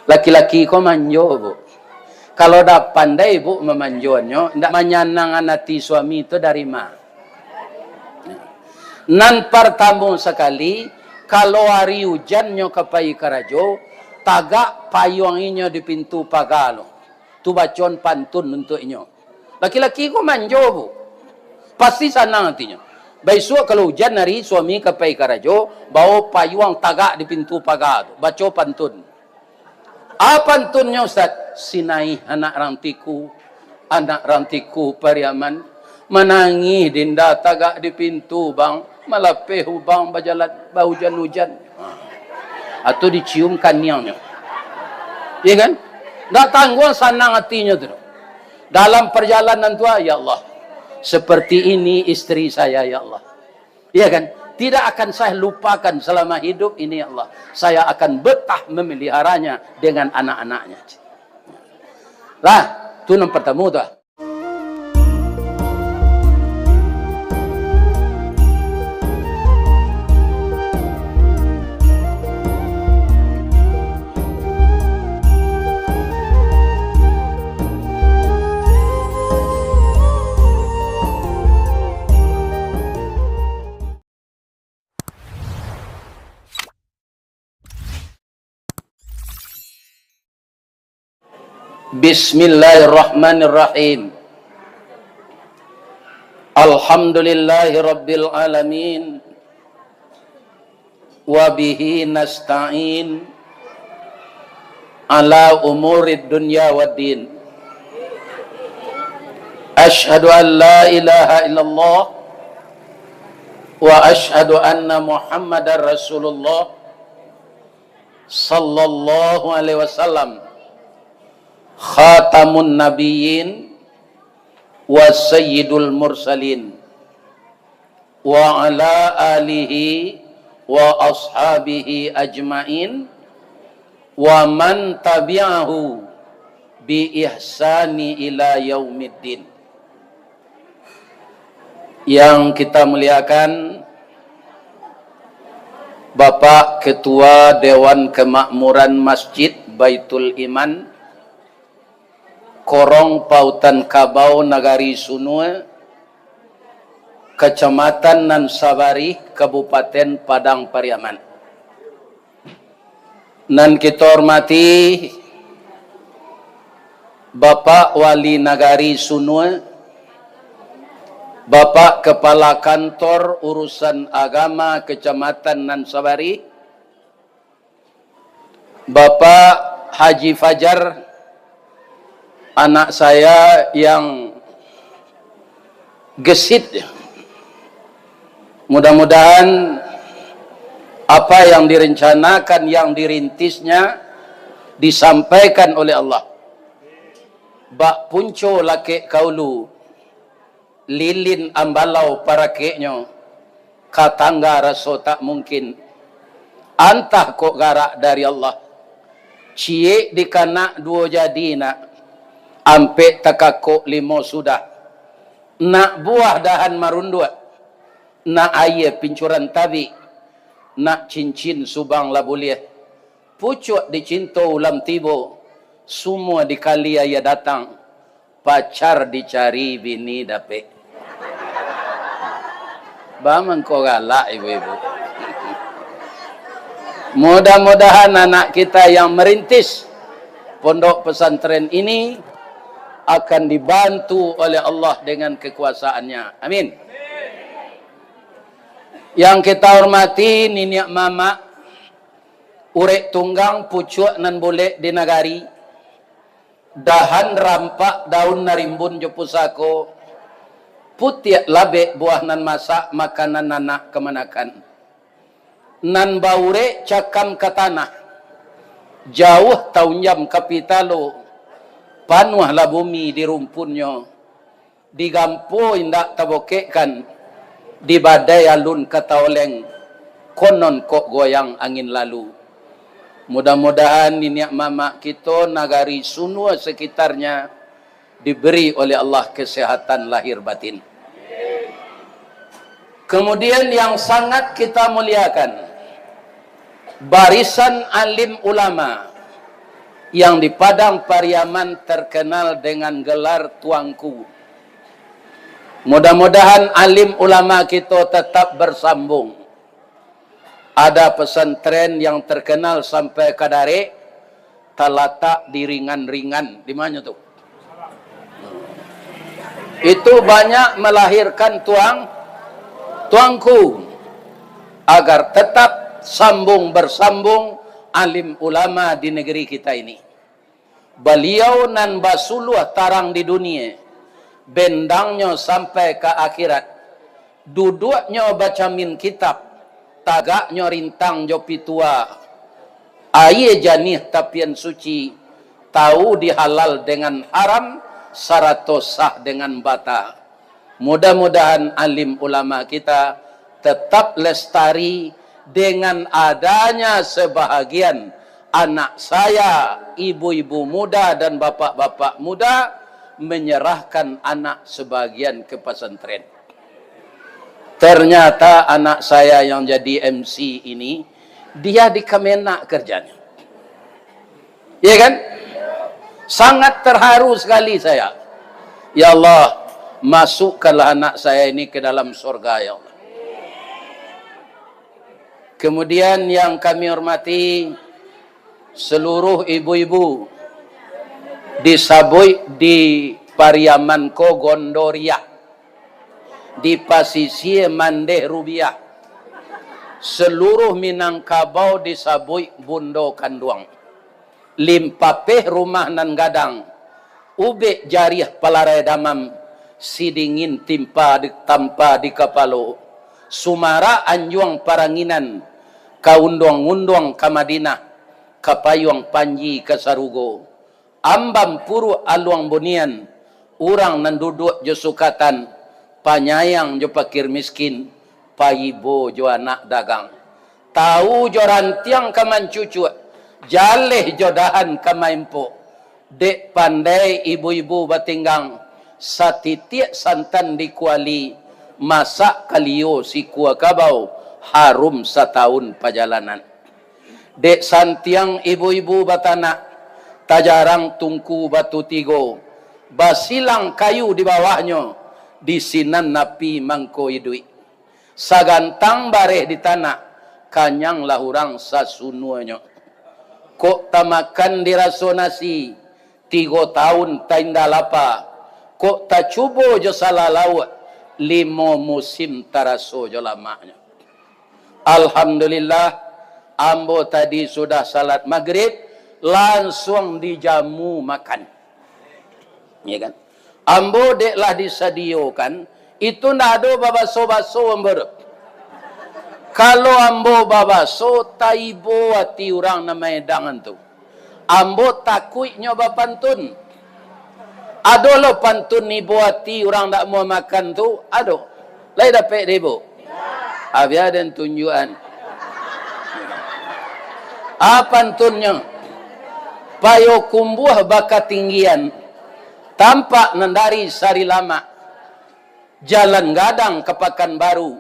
Laki-laki ko manjo, Bu. Kalau dah pandai, Bu, memanjonyo, ndak manyanang hati suami itu dari mana? Nan pertama sekali, kalau hari hujan nyo kapai karajo, tagak payung inyo di pintu pagalo. Tu bacon pantun untuk inyo. Laki-laki ko manjo, Bu. Pasti senang hatinya. Besok kalau hujan hari suami kapai karajo, bawa payung tagak di pintu pagalo. Baca pantun. Apa pantunnya, Ustaz? Sinai anak rantiku Pariaman, menangi dinda tagak di pintu bang, malapeh bang bajalan hujan-hujan. Atau diciumkan niangnya. Iya kan? Nggak tanggung senang hatinya tu. Dalam perjalanan tua, ya Allah, seperti ini istri saya, ya Allah. Iya kan? Tidak akan saya lupakan selama hidup ini, ya Allah. Saya akan betah memeliharanya dengan anak-anaknya. Lah, itu yang pertama tu. Bismillahirrahmanirrahim. Alhamdulillahi rabbil alamin. Wa bihi nasta'in ala umurid dunya waddin. Ashhadu an la ilaha illallah wa ashhadu anna Muhammadar Rasulullah sallallahu alaihi wasallam, khatamun nabiyyin wa sayyidul mursalin wa ala alihi wa ashabihi ajmain wa man tabi'ahu bi ihsani ila yaumiddin. Yang kita muliakan Bapak Ketua Dewan Kemakmuran Masjid Baitul Iman Korong Pautan Kabau Nagari Sunua, Kecamatan Nansabari, Kabupaten Padang Pariaman. Nan kita hormati Bapak Wali Nagari Sunua, Bapak Kepala Kantor Urusan Agama Kecamatan Nansabari, Bapak Haji Fajar, anak saya yang gesit. Mudah-mudahan apa yang direncanakan, yang dirintisnya disampaikan oleh Allah. Bak punco laki kaulu, lilin ambalau para keknya, katangga raso tak mungkin. Antah kok garak dari Allah. Cie dikanak dua jadi nak. Ampe takakok limo sudah. Nak buah dahan marundua. Nak air pincuran tabi. Nak cincin subang labuliah. Pucuk dicinta ulam tibo. Semua dikali ayah datang. Pacar dicari bini dapet. Baman kau galak ibu-ibu. Mudah-mudahan anak kita yang merintis pondok pesantren ini akan dibantu oleh Allah dengan kekuasaannya. Amin. Yang kita hormati Niniak Mama, urek tunggang pucuk nan boleh di nagari, dahan rampak daun narimbun jepusako, putiak labek buah nan masak makanan anak kemanakan, nan baure cakam ke tanah, jauh taunjam kapitalo, panuhlah bumi di rumpunnya, digampo indak tabokekkan, di badai alun kata oleng, konon kok goyang angin lalu. Mudah-mudahan Niniak Mama kita, nagari Sunua sekitarnya, diberi oleh Allah kesehatan lahir batin. Kemudian yang sangat kita muliakan, barisan alim ulama yang di Padang Pariaman terkenal dengan gelar Tuanku. Mudah-mudahan alim ulama kita tetap bersambung. Ada pesantren yang terkenal sampai ke Darek, terletak di ringan-ringan. Di mana tuh? Itu banyak melahirkan tuanku. Agar tetap sambung bersambung alim ulama di negeri kita ini. Beliau nan basuluh tarang di dunia, bendangnya sampai ke akhirat, duduknya baca min kitab, tagaknya rintang jopi tua, aye janih tapian suci, tahu dihalal dengan haram, sarato sah dengan bata. Mudah-mudahan alim ulama kita tetap lestari dengan adanya sebahagian anak saya, ibu-ibu muda dan bapak-bapak muda menyerahkan anak sebagian ke pesantren. Ternyata anak saya yang jadi MC ini, dia di Kemenak kerjanya. Iya kan? Sangat terharu sekali saya. Ya Allah, masukkanlah anak saya ini ke dalam surga, ya Allah. Kemudian yang kami hormati seluruh ibu-ibu di Saboi, di Pariamanko Gondoria, di Pasisir Mandeh Rubiah, seluruh Minangkabau di Saboi Bundo Kanduang, Limpapeh Rumah Nan Gadang, Ube Jariah Palarai Damam, Sidingin Timpa Tanpa di Kapalo, Sumara Anjuang Paranginan, Kaundong-undong Kamadinah, Kapayuang Panji Kasarugo, Ambam Puru Aluang Bunian, Urang Nanduduk Josukatan, Panyayang Jo Pakir Miskin, Payibo Jo Anak Dagang, Tahu Jo Rantiang Kamancucu, Jaleh Jodahan Kamaimpo, Dek Pandai Ibu-ibu Batinggang, Satitiak Santan di Kuali, Masak Kalio si Kua Kabau, harum setahun perjalanan. Dek Santiang ibu-ibu batanak, tajarang tungku batu tigo, basilang kayu di bawahnya, di sinan napi mangko idui. Sagantang bareh di tanah, kanyang lahurang sasunuanya. Kok tamakan dirasonasi, 3 tahun tainda lapa, kok tak cubo jo salah lawat, 5 musim taraso jo lamanya. Alhamdulillah, ambo tadi sudah salat maghrib, langsung dijamu makan. Ya kan? Ambo deklah disadiokan, itu ndak ada babaso-baso ambo. Kalau ambo babaso, taibo hati orang namanya dangan tu. Ambo takut nyoba pantun. Ado lo pantun ni buati orang tak mau makan tu, ado. Lai dapat debo. Habis dan tunjuan. Apa pantunnya? Payo kumbuh bakat tinggian, tampak nandari sari lama, jalan gadang ke Pekanbaru,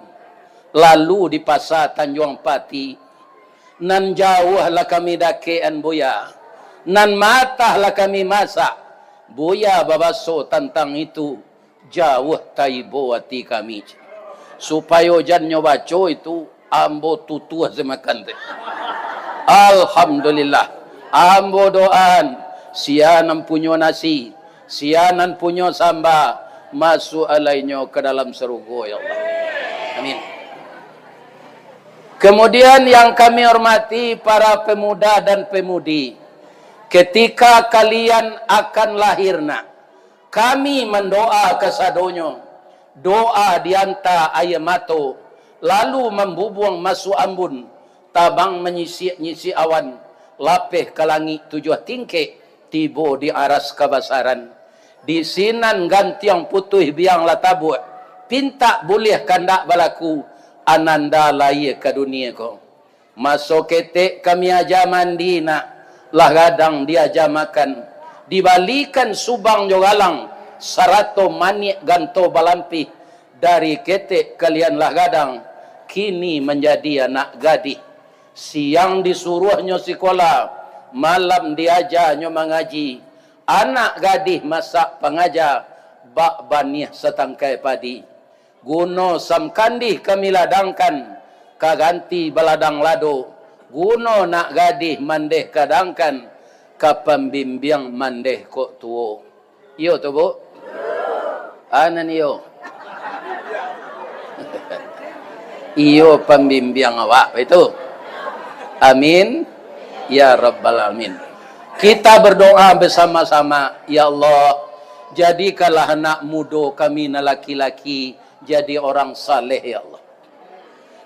lalu di pasar Tanjung Pati, nan jauhlah kami dakean boya, nan matahlah kami masak, boya babaso tentang itu, jauh taibo hati kami. Supaya jangan baca itu ambo tutuh semakan teh. Alhamdulillah, ambo doan sianan punya nasi, sianan punya samba, masuk alainya ke dalam surga ya Allah. Amin. Kemudian yang kami hormati para pemuda dan pemudi, ketika kalian akan lahirna, kami mendoa kesadonyo. Doa dianta ayamato, lalu membubuang masuk ambun, tabang menyisi awan, lapeh ke langit 7 tingkek, tibo di aras kabasaran. Di sinan gantiang putih biang latabu, pinta boleh kandak balaku, ananda lai ke dunia ko. Masuk ketek kami aja mandi nak, lah gadang dia aja makan, dibalikan subang jogalang, sarato manik ganto balampi, dari ketek kalian lah gadang, kini menjadi anak gadis. Siang disuruhnya sekolah, malam diajarnya mengaji, anak gadis masak pengajar, bak banih setangkai padi. Guno samkandih kami ladangkan, kaganti baladang lado. Guno nak gadis mandeh kadangkan, kapambimbiang mandeh kok tuo. Iyo tu bu? Anan iyo? Iyo pembimbing awak itu. Amin ya rabbal alamin. Kita berdoa bersama-sama, ya Allah, jadikanlah anak muda kami na laki-laki jadi orang saleh ya Allah.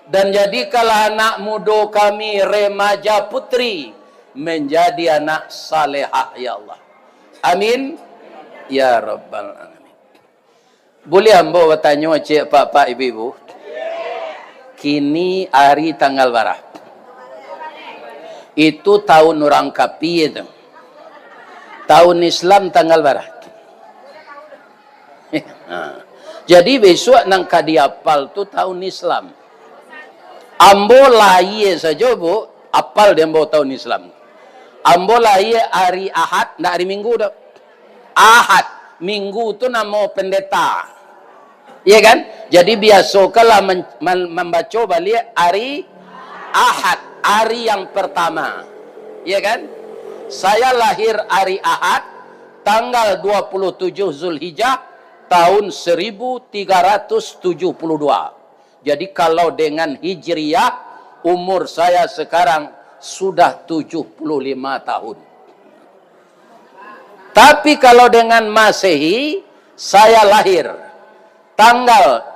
Dan jadikanlah anak muda kami remaja putri menjadi anak salehah ya Allah. Amin ya rabbal alamin. Boleh ambo bertanya cik pak ibu-ibu? Kini hari tanggal berapa? Itu tahun orang kapi itu. Tahun Islam tanggal berapa? Jadi besok nang kadiapal tu tahun Islam. Ambo lahir saja bu, apal dia ambo tahun Islam. Ambo lahir hari Ahad, nak hari Minggu dah. Ahad, Minggu tu nama pendeta. Iya kan? Jadi biasa kalau membaca balik hari Ahad, hari yang pertama. Iya kan? Saya lahir hari Ahad, tanggal 27 Zulhijjah, tahun 1372. Jadi kalau dengan Hijriyah, umur saya sekarang sudah 75 tahun. Tapi kalau dengan Masehi, saya lahir tanggal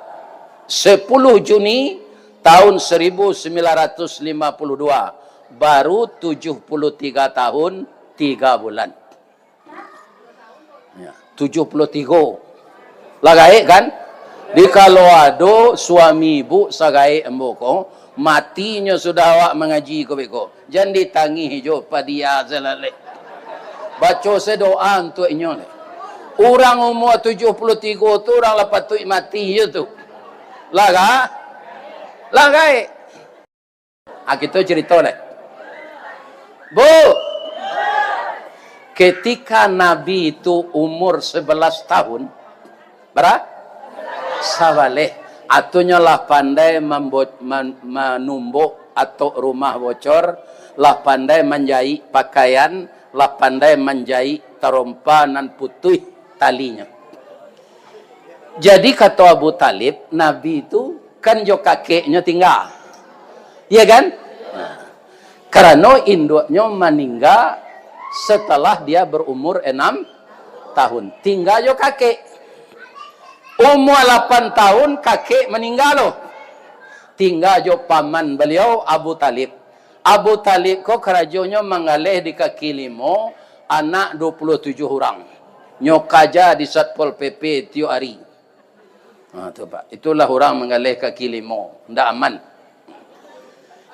10 Juni tahun 1952. Baru 73 tahun 3 bulan. Ya, 73. Lagai kan? Di kalau ada suami ibu sagai emboko, matinya sudah awak mengaji ko beko. Jangan ditangi hijau padia zelale. Baca sedoa untuk inyo. Orang umur 73 tu orang lepas tu mati je tu. Lagai. Kita cerita leh. Bu. Ketika Nabi itu umur 11 tahun, berapa? Sabaleh, atunya lah pandai menumbuk atau rumah bocor, lah pandai menjahit pakaian, lah pandai menjahit terompanan putih talinya. Jadi kata Abu Talib, Nabi itu kan jo kakeknya tinggal, iya kan? Nah, karena induknya meninggal setelah dia berumur 6 tahun, tinggal jo kakek. Umur 8 tahun kakek meninggal loh. Tinggal jo paman beliau Abu Talib. Abu Talib kok kerajonya mengalih di kaki limo anak 27 orang. Nyokaja di Satpol PP tiap hari. Nah, tu Pak. Itulah orang mengalih kaki limo. Ndak aman.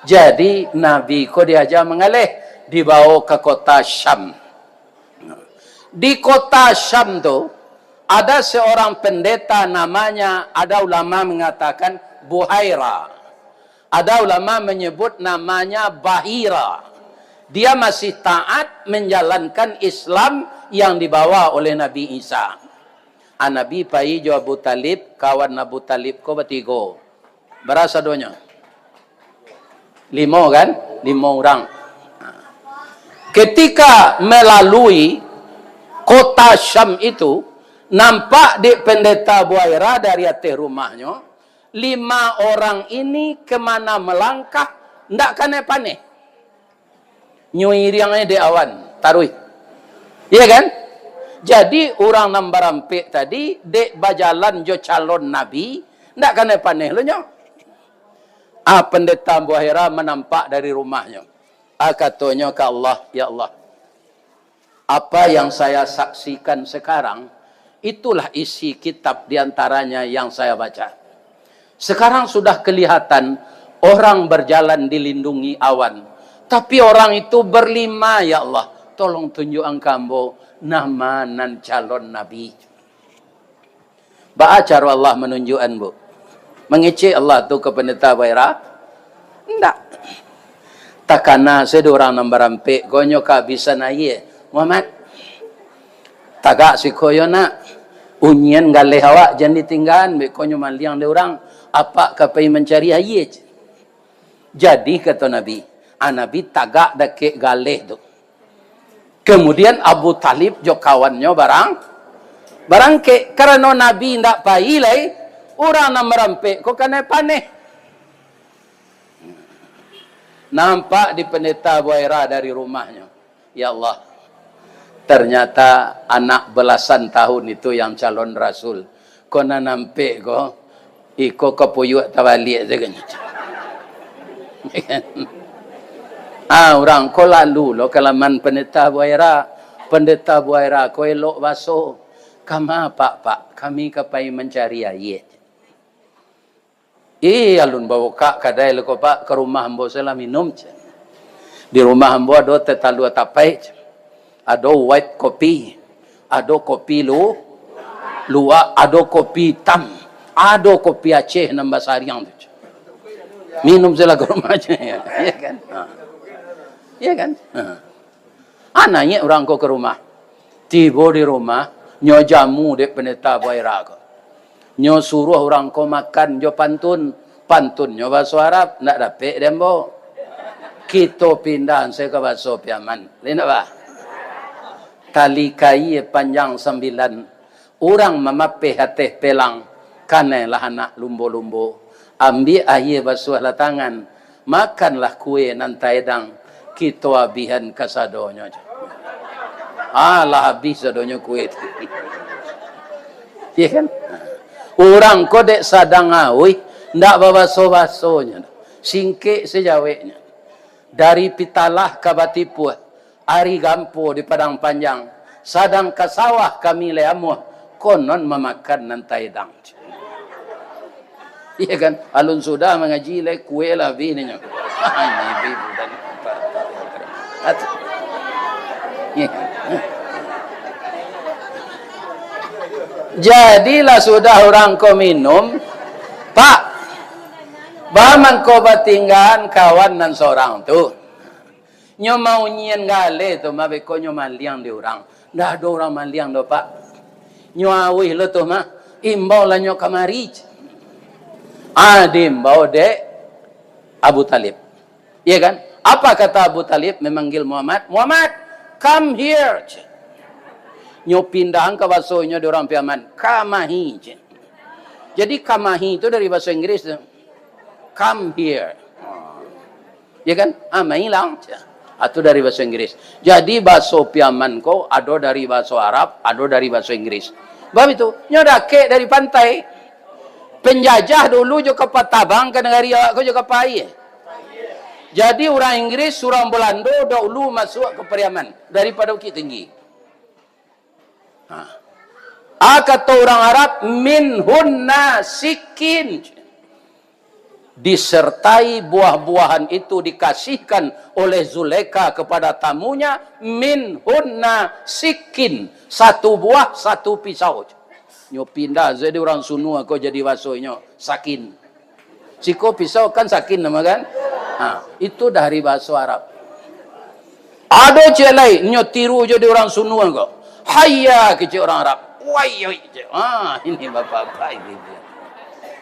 Jadi Nabi kok diajar mengalih dibawa ke kota Syam. Di kota Syam tu ada seorang pendeta namanya, ada ulama mengatakan Buhaira. Ada ulama menyebut namanya Bahira. Dia masih taat menjalankan Islam yang dibawa oleh Nabi Isa. Nabi pai jo Abu Talib, kawan Abu Talib ko bertiga. Berasa donya? 5 kan? 5 orang. Ketika melalui kota Syam itu, nampak di pendeta Buhaira dari atas rumahnya, 5 orang ini kemana melangkah, ndak kena paneh. Nyuiriangnya di awan, taruh. Iya kan? Jadi orang Nambarampik tadi, dek bajalan jo calon Nabi, ndak kena paneh lo nyo. Pendeta Buhaira menampak dari rumahnya. Katanya ke Allah, ya Allah, apa yang saya saksikan sekarang, itulah isi kitab diantaranya yang saya baca. Sekarang sudah kelihatan orang berjalan dilindungi awan. Tapi orang itu berlima, ya Allah. Tolong tunjuk engkau nama nan calon Nabi. Baca cara Allah menunjukkan bu. Mengecek Allah tu ke pendeta Buhaira? Enggak. takana sedorang nambarampe konyo kehabisan aye Muhammad tagak si koyo nak unyen galeh awak jangan ditinggalan be konyo maliang de orang apa kapai mencari aye. Jadi kata Nabi Nabi tagak dake galeh tu. Kemudian Abu Talib jo kawannya barang ke karena Nabi ndak pailai orang nak merampe kok kena paneh. Nampak di pendeta Buaira dari rumahnya. Ya Allah. Ternyata anak belasan tahun itu yang calon rasul. Kau nak nampak kau iko kepuyuk tawalik segala. Orang kau lalu lo kalaman pendeta Buaira kau elok baso. Kama pak kami kapai mencari ayat. Alun bawa kak kadai leko pak ke rumah hambo saya minum. Di rumah hambo ada tetalu tapai. Ada white kopi, ada kopi luak, ada kopi hitam, ada kopi Aceh nambah sariang tu. Minum saya ke rumah aja ya kan? Ya kan? Anaknya orang kau ke rumah. Tiba di rumah, nyo jamu dek pendeta Buaira ko. Nyo suruh orang kau makan nyo pantun nyo bahasa Arab nak dapat dembo. Kita pindah saya ke bahasa Piaman. Lain apa? Tali kai panjang 9. Orang memapih hati pelang. Kanelah anak lumbo-lumbo. Ambil air basuh lah tangan. Makanlah kue nantai dang. Kita abihan kasadonya. Lah habis sadonya kue itu. Ya kan? Orang kodek sadang awi. Ndak babaso-basonya. Singkik sejaweknya. Dari pitalah ke Batipuh. Ari gampo di Padang Panjang. Sadang ke sawah kami leamuh. Konon memakan nantai dang. Iya kan? Alun sudah mengaji le kue lah bininya. Ini bibu dan jadilah sudah orang kau minum. Pak, baman kau batinggan kawan dan seorang tu. Nyo mau nyen gale tu mabe ko nyo maliang di orang. Dah ada orang maliang do pak. Nyo awih lo tu mah imbau lah nyo kamari. Dimbau de Abu Talib. Iya kan? Apa kata Abu Talib memanggil Muhammad? Muhammad, come here. Nyo pindahan ke bahasa nyo di orang Piaman. Kamahi. Jadi kamahi itu dari bahasa Inggris. Come here. Iya kan? Main lang. Atau dari bahasa Inggris. Jadi bahasa Piaman ko ada dari bahasa Arab, ada dari bahasa Inggris. Sebab itu, nyodake dari pantai. Penjajah dulu juga Patabang ke negara ko juga Pai. Jadi orang Inggris, orang Belanda dahulu masuk ke Piaman daripada Bukit Tinggi. Kata orang Arab minhun nasikin. Disertai buah-buahan itu dikasihkan oleh Zulaikha kepada tamunya min hunna sikin, satu buah satu pisau. Nyo pindah jadi orang Sunu aku jadi basonya sakin. Siko pisau kan sakin nama kan? Itu dari bahasa Arab. Ada celai nyo tiru jadi orang Sunu aku. Hayya ke orang Arab. Wai. Ini bapak-bapak ini.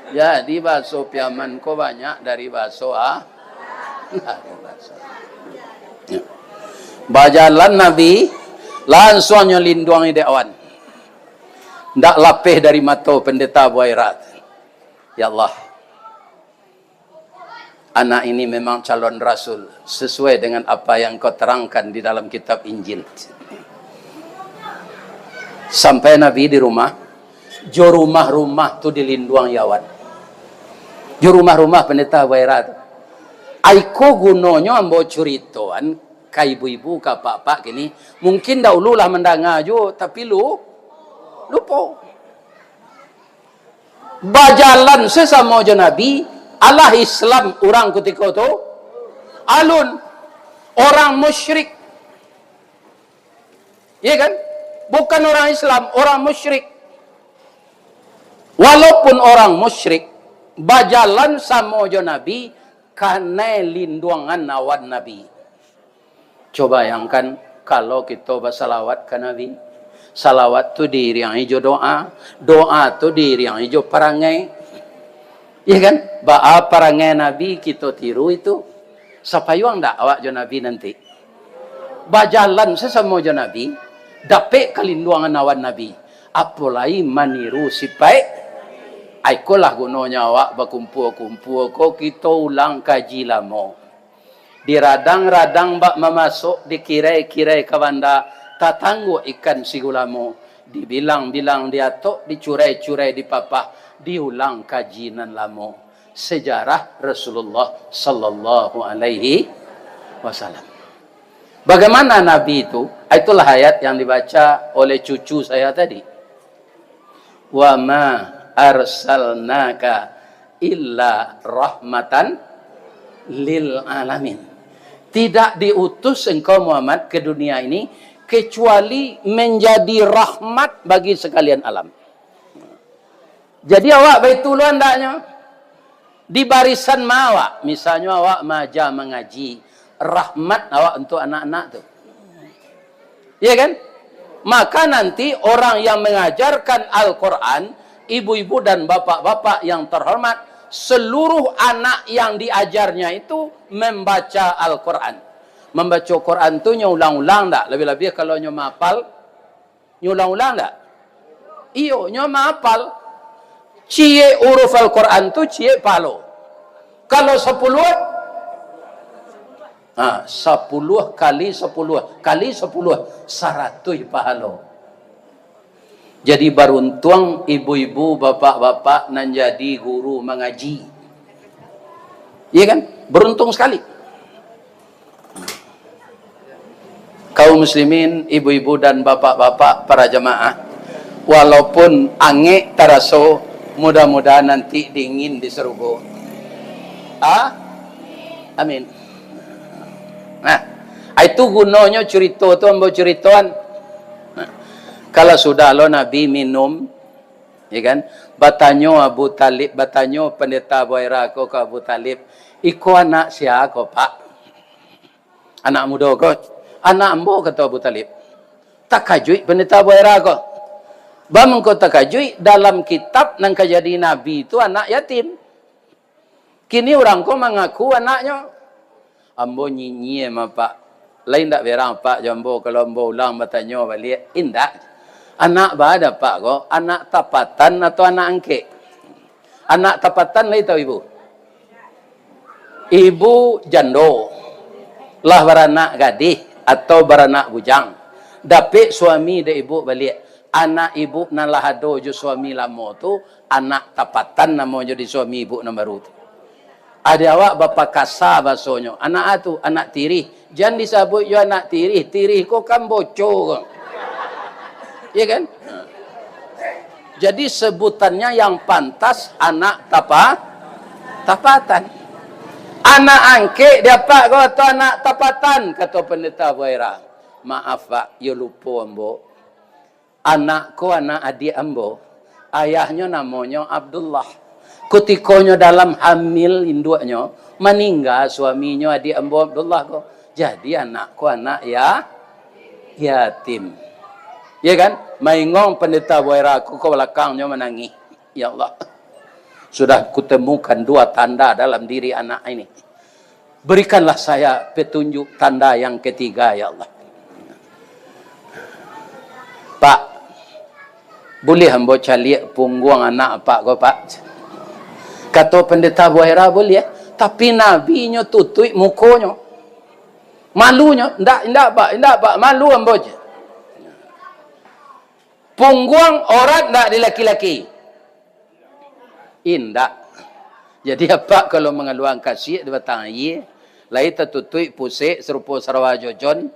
Jadi bahasa Piaman ko banyak dari bahasa Bajalan Nabi langsung lindungi dewan. Ndak lapeh dari mata pendeta Buaira. Ya Allah. Anak ini memang calon rasul sesuai dengan apa yang kau terangkan di dalam kitab Injil. Sampai Nabi di rumah, jo rumah-rumah tu dilindungi yawan. Jo rumah-rumah pendeta Buaira. Aiko gunonyo ambo curitoan ka ibu-ibu ka pak-pak gini. Mungkin dahulu lah mendengar jo tapi lupa. Bajalan sesama jo Nabi, Allah Islam orang ketika tu alun orang musyrik. Iya kan? Bukan orang Islam, orang musyrik. Walaupun orang musyrik, bajalan sama jo Nabi, karena lindungan awan Nabi. Coba bayangkan kalau kita bersalawat ke Nabi. Salawat tu diri yang hijau doa. Doa tu diri yang hijau perangai. Ya kan? Ba'a perangai Nabi kita tiru itu. Siapa yang tak awak jo Nabi nanti? Bajalan sesama jo Nabi. Dapat kelindungan awan Nabi. Apalagi maniru sipai. Aikolah gunanya awak berkumpul-kumpul ko kita ulang kaji lama. Di radang-radang bak memasuk di kirai-kirai kawanda tatanggu ikan sigulamo. Dibilang-bilang diatok, dicurai-curai di papah, diulang kaji nan lama. Sejarah Rasulullah sallallahu alaihi wasallam. Bagaimana Nabi itu? Itulah ayat yang dibaca oleh cucu saya tadi. Wa ma arsalnaka illa rahmatan lil alamin. Tidak diutus engkau Muhammad ke dunia ini kecuali menjadi rahmat bagi sekalian alam. Jadi awak baitullah hendaknya di barisan mawak, misalnya awak maja mengaji, rahmat awak untuk anak-anak tu. Ya kan? Maka nanti orang yang mengajarkan Al-Quran, ibu-ibu dan bapak-bapak yang terhormat, seluruh anak yang diajarnya itu membaca Al-Quran. Membaca Quran tu nyulang-ulang tak? Lebih-lebih kalau nyoma hafal, nyulang-ulang tak? Iyo, nyoma hafal. Cie huruf Al-Quran tu cie palo. Kalau 10 10 kali 10 kali 10 100 pahala. Jadi beruntung ibu-ibu, bapak-bapak nan jadi guru mengaji. Iya kan? Beruntung sekali. Kaum muslimin, ibu-ibu dan bapak-bapak para jemaah, walaupun angin taraso, mudah-mudahan nanti dingin di surga. Amin. Nah, itu gunanya cerita tu ambo ceritoan. Kalau sudah lo Nabi minum, ya kan? Batanyo Abu Talib, batanyo pendeta Boyra ko ke Abu Talib, iko anak siapa ko pak? Anak muda ko? Anak ambo kata Abu Talib. Takajui pendeta Boyra ko. Bam ko takajui dalam kitab nang kejadi Nabi itu anak yatim. Kini orang ko mengaku anaknya. Ambo nyinyi sama pak. Lain tak berang pak jambo kalau ambo ulang batanyo balik. Indak. Anak ada pak ko, anak tapatan atau anak angke? Anak tapatan lah tahu ibu. Ibu jando lah beranak gadis atau beranak bujang. Dapat suami de ibu balik. Anak ibu nalah ado jo suami lama tu, anak tapatan nama jadi suami ibu nama baru tu. Ada awak bapa kasar bahasanya. Anak tu anak tiri. Jangan disebut jo anak tiri. Tiri ko kan bocor. Ya kan? Jadi sebutannya yang pantas anak tapatan. Anak angke dia pak kau atau anak tapatan kata pendeta Boyra. Maaf pak, you lupa ambo. Anak ko anak adik ambo. Ayahnya namanya Abdullah. Ketikanya dalam hamil induknya meninggal suaminya adik ambo Abdullah ko. Jadi anak ko anak yatim. Ya kan? Maingong pendeta Boyra aku ke belakangnya menangis. Ya Allah. Sudah kutemukan dua tanda dalam diri anak ini. Berikanlah saya petunjuk tanda yang ketiga, ya Allah. Pak, boleh hamba caliak punggung anak pak kau pak? Kata pendeta Boyra boleh. Tapi nabinya tutup mukanya. Malunya. Tidak pak. Malu hamba je. Punggung orang tak di laki-laki. Indak. Jadi apa kalau mengeluarkan kasih di batang air, lain tertutup pusik serupa Sarawak Jojon,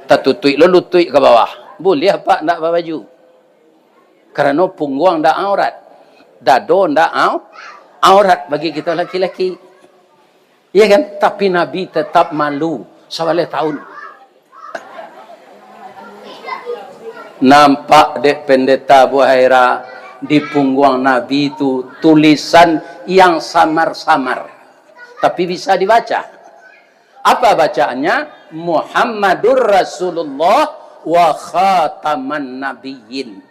tertutup lutut ke bawah. Boleh apa tak baju? Karena punggung tak aurat. Dado tak aurat bagi kita laki-laki. Ya kan? Tapi Nabi tetap malu. Sewalah tahun. Nampak dek pendeta Boyra di punggung Nabi itu tulisan yang samar-samar. Tapi bisa dibaca. Apa bacaannya? Muhammadur Rasulullah wa khataman nabiyyin.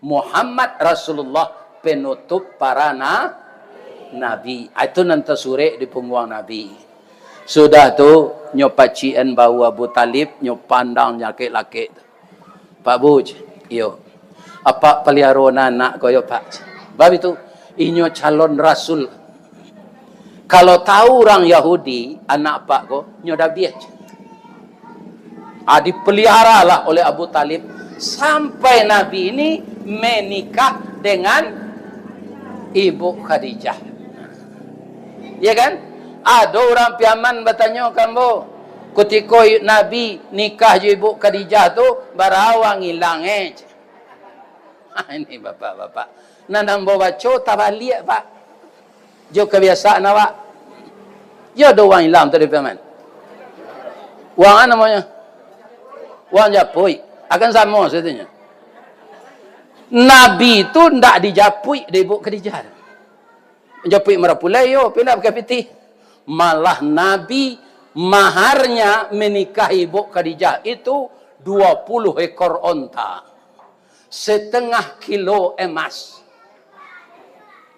Muhammad Rasulullah penutup para nabi. Itu nanti sore di punggung nabi. Sudah tu nyopacien bau Abu Talib nyopandang laki-laki. Pak Buj, iyo. Apa pelihara anak koyo Pak? Bab itu inyo calon rasul. Kalau tahu orang Yahudi, anak Pak ko, nyo dah biar. Dipelihara lah oleh Abu Talib sampai Nabi ini menikah dengan Ibu Khadijah. Ya kan? Ada orang piaman bertanya kamu, ketika Nabi nikah je Ibu Khadijah tu, barawang hilang ini bapak-bapak. Nanam bawa baca tabalik Pak. Jo kebiasaan awak. Ya ada wang hilang tadi piaman. Wang apa namanya? Wang japui. Akan sama setanya. Nabi itu tidak dijapui di Ibu Khadijah. Japui merapulai yo, pindah ke piti. Malah Nabi maharnya menikahi Ibu Khadijah itu 20 ekor onta. 1/2 kilo emas.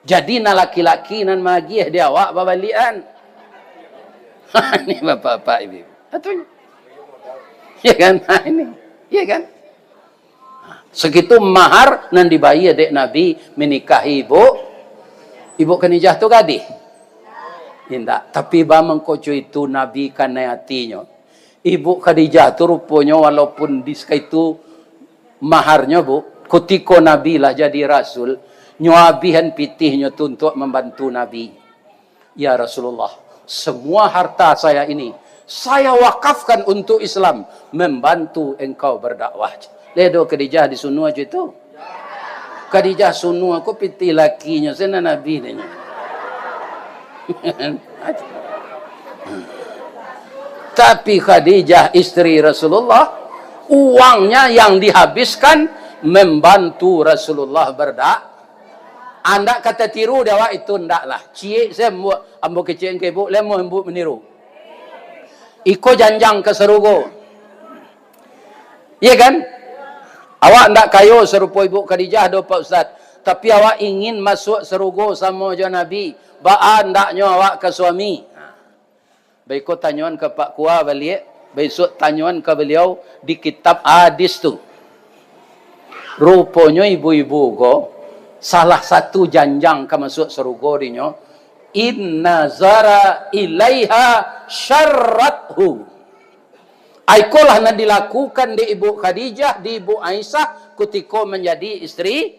Jadi na laki-laki nan magiah dia awak babalian. Ini bapak-bapak ibu. Betul. Ya kan? Ini. Ya kan? Segitu mahar nan dibayar dek Nabi menikahi Ibu Khadijah tu gadis. Tidak. Tapi bang koco itu Nabi karena hatinya. Ibu Khadijah tu rupanya walaupun itu maharnya ketika Nabi lah jadi Rasul, nyuabihan pitihnya tu untuk membantu Nabi. Ya Rasulullah, semua harta saya ini saya wakafkan untuk Islam, membantu engkau berdakwah. Ledo Khadijah disunuh aja itu. Khadijah sunuh aku pitih lakinya, sana Nabi nanya. Tapi Khadijah istri Rasulullah, uangnya yang dihabiskan membantu Rasulullah berdakwah. Anda kata tiru dia itu ndaklah. Cie saya buat ambo kecil ke ibu, lemo ibu meniru. Iko janjang ke serugo. Iya kan? Awak ndak kayo serupa Ibu Khadijah do Pak Ustaz. Tapi awak ingin masuk serugo sama jo Nabi. Baan ndaknya awak ke suami. Baik tanyaan ke Pak Kua balik. Besok tanyaan ke beliau di kitab hadis tu. Rupanya ibu-ibu go salah satu janjang ke masuk serugo dinyo, inna zara ilaiha syarrathu. Aikolah yang dilakukan di Ibu Khadijah, di Ibu Aisyah ketika menjadi istri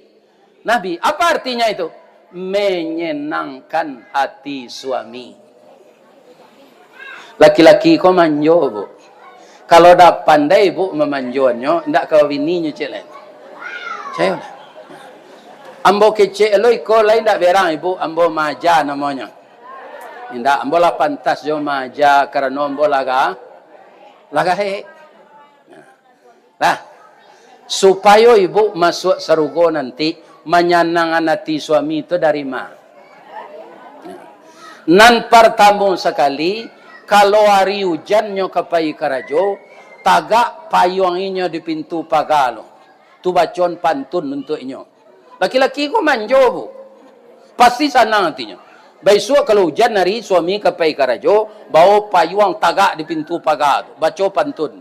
Nabi. Apa artinya itu? Menyenangkan hati suami. Laki-laki kau manjo bu. Kalau dah pandai bu memanjonya, tidak kawininya cik lain. Saya lah. Ambo kecil lo iko lain tak berang ibu, ambo maja namanya. Indah ambo lah pantas jo maja karena ambo laga he. Nah, supaya ibu masuk serugo nanti menyenangkan hati suami itu dari mana? Nan pertama sekali kalau hari hujannya kapai karajo, tagak payunginya di pintu pagalo. Tu bacon pantun untuk inyo. Laki-laki ko manjo bu. Pasti senang hatinya. Besok kalau hujan hari suami kapai karajo, bawa payung tagak di pintu pagar. Baca pantun.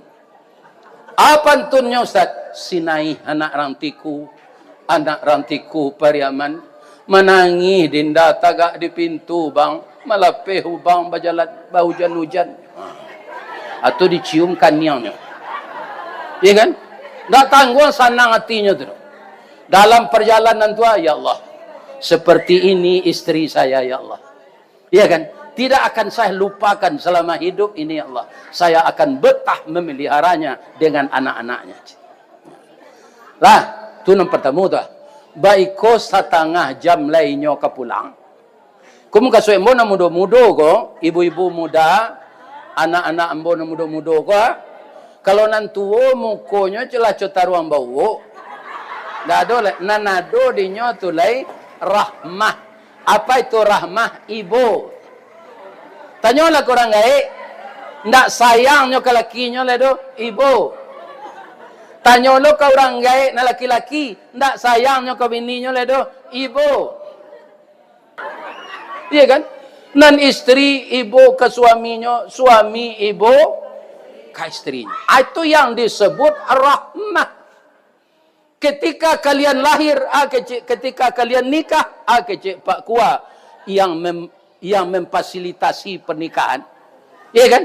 Apa pantunnya Ustaz? Sinai anak rantiku pariaman. Menangi dinda tagak di pintu bang. Malapeh bang bajalat bau hujan-hujan. Atau dicium kaniangnya. Iya kan? Tak tanggung senang hatinya tu. Dalam perjalanan tua, ya Allah, seperti ini istri saya, ya Allah. Iya kan? Tidak akan saya lupakan selama hidup ini, ya Allah. Saya akan betah memeliharanya dengan anak-anaknya. Lah, itu yang pertama tu. Baiko setengah jam lainnya ke pulang. Kamu kasih embo na muda-muda ko, ibu-ibu muda, anak-anak embo na muda-muda ko. Kalau nantuo mukonya celah cotaruang bau. Dado nanado dinyo tulay rahmah. Apa itu rahmah? Ibu. Tanyalah korang gaik. Ndak sayangnya ke lakinya lah do, ibu. Tanyalah ke orang gaik na laki-laki. Ndak sayangnya ke bininya lah do, ibu. Iya kan? Nan istri ibu ke suaminya, suami ibu ke istrinya. Itu yang disebut rahmah. Ketika kalian lahir, ketika kalian nikah, kecik pak kuah yang memfasilitasi pernikahan. Iya kan?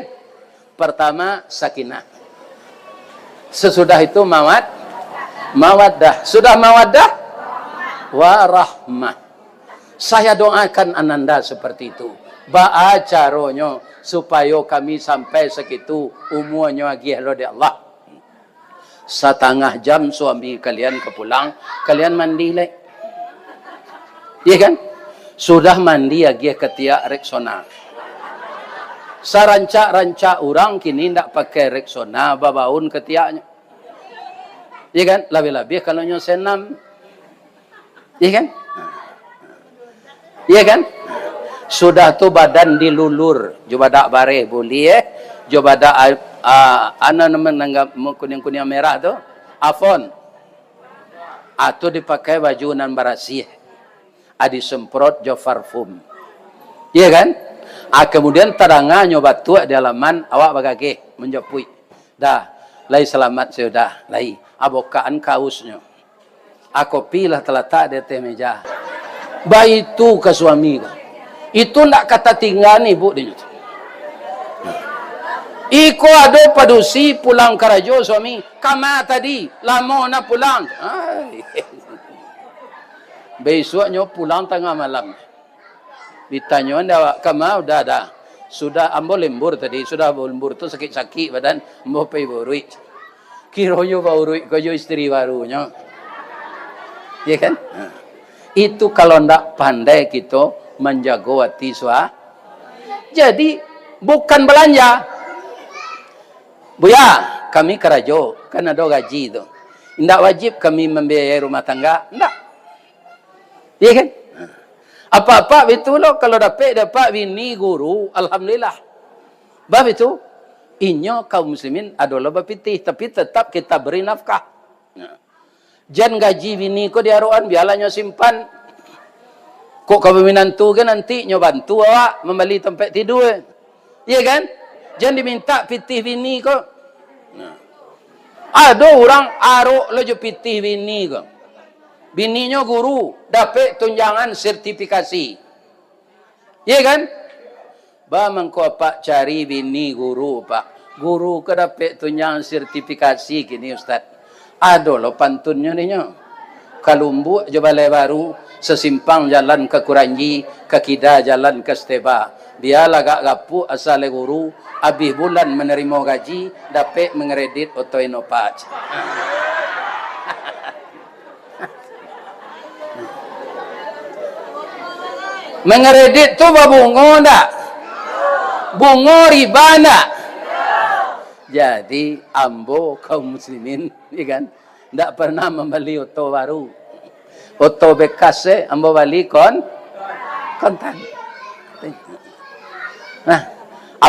Pertama sakinah. Sesudah itu mawaddah. Sudah mawaddah, warahmah. Saya doakan ananda seperti itu. Ba'a caronyo supaya kami sampai segitu umurnya lagi di Allah. Setengah jam suami kalian kepulang, kalian mandi lek. Iya kan? Sudah mandi lagi ketiak Rexona. Saranca-ranca orang kini ndak pakai Rexona, babaun ketiaknya. Iya kan? Lebih-lebih kalau nyo senam. Iya kan? Iya kan? Sudah tu badan dilulur, coba dak bare boleh coba dak ana menanggap kuning-kuning merah tu, afon. Atau dipakai baju nan barasih. Adi semprot jo parfum. Iya kan? Kemudian terangah nyoba tu di halaman awak bagage menjapui. Dah, lai selamat sudah, lai abokaan kausnya. Kopi lah terletak di atas meja. Baik itu ke suami. Itu nak kata tinggal ni bu dia. Iko ada padusi pulang karajo suami. Kama tadi lama nak pulang. Besoknya pulang tengah malam. Ditanya anda kama udah ada. Sudah ambo lembur tadi. Sudah lembur tu sakit-sakit badan. Ambo pay borui. Kiroyo borui koyo istri barunya. Ya kan? Itu kalau ndak pandai kita menjaga hati suami. Jadi bukan belanja. Buya, kami kerajo, kan ada gaji itu. Ndak wajib kami membiayai rumah tangga, ndak. Iya kan? Apa-apa itu loh kalau dapat bini guru, alhamdulillah. Bab itu, inyo kaum muslimin adalah bapitih, tapi tetap kita beri nafkah. Jan gaji bini ko diaruan biarlah simpan. Kok kau menantu kan nanti nyo bantu awak membeli tempat tidur. Iya kan? Jangan diminta pitih bini ko. Ada orang aruk lojo pitih bini ko. Bininya guru dapat tunjangan sertifikasi. Iya kan? Ba mangko pak cari bini guru pak. Guru ke dapat tunjangan sertifikasi kini ustaz. Ada lo pantunnya ni nyo. Kalumbu je balai baru, sesimpang jalan ke Kuranji, ke Kida jalan ke Steba. Dia lagak gapu asal guru, habis bulan menerima gaji, dapat mengeredit auto inopat. Mengeredit tu bunga ndak? Bunga riba ndak? Jadi ambo kaum muslimin, ya kan, tidak pernah membeli auto baru. Auto bekas ambo beli kontan. Nah,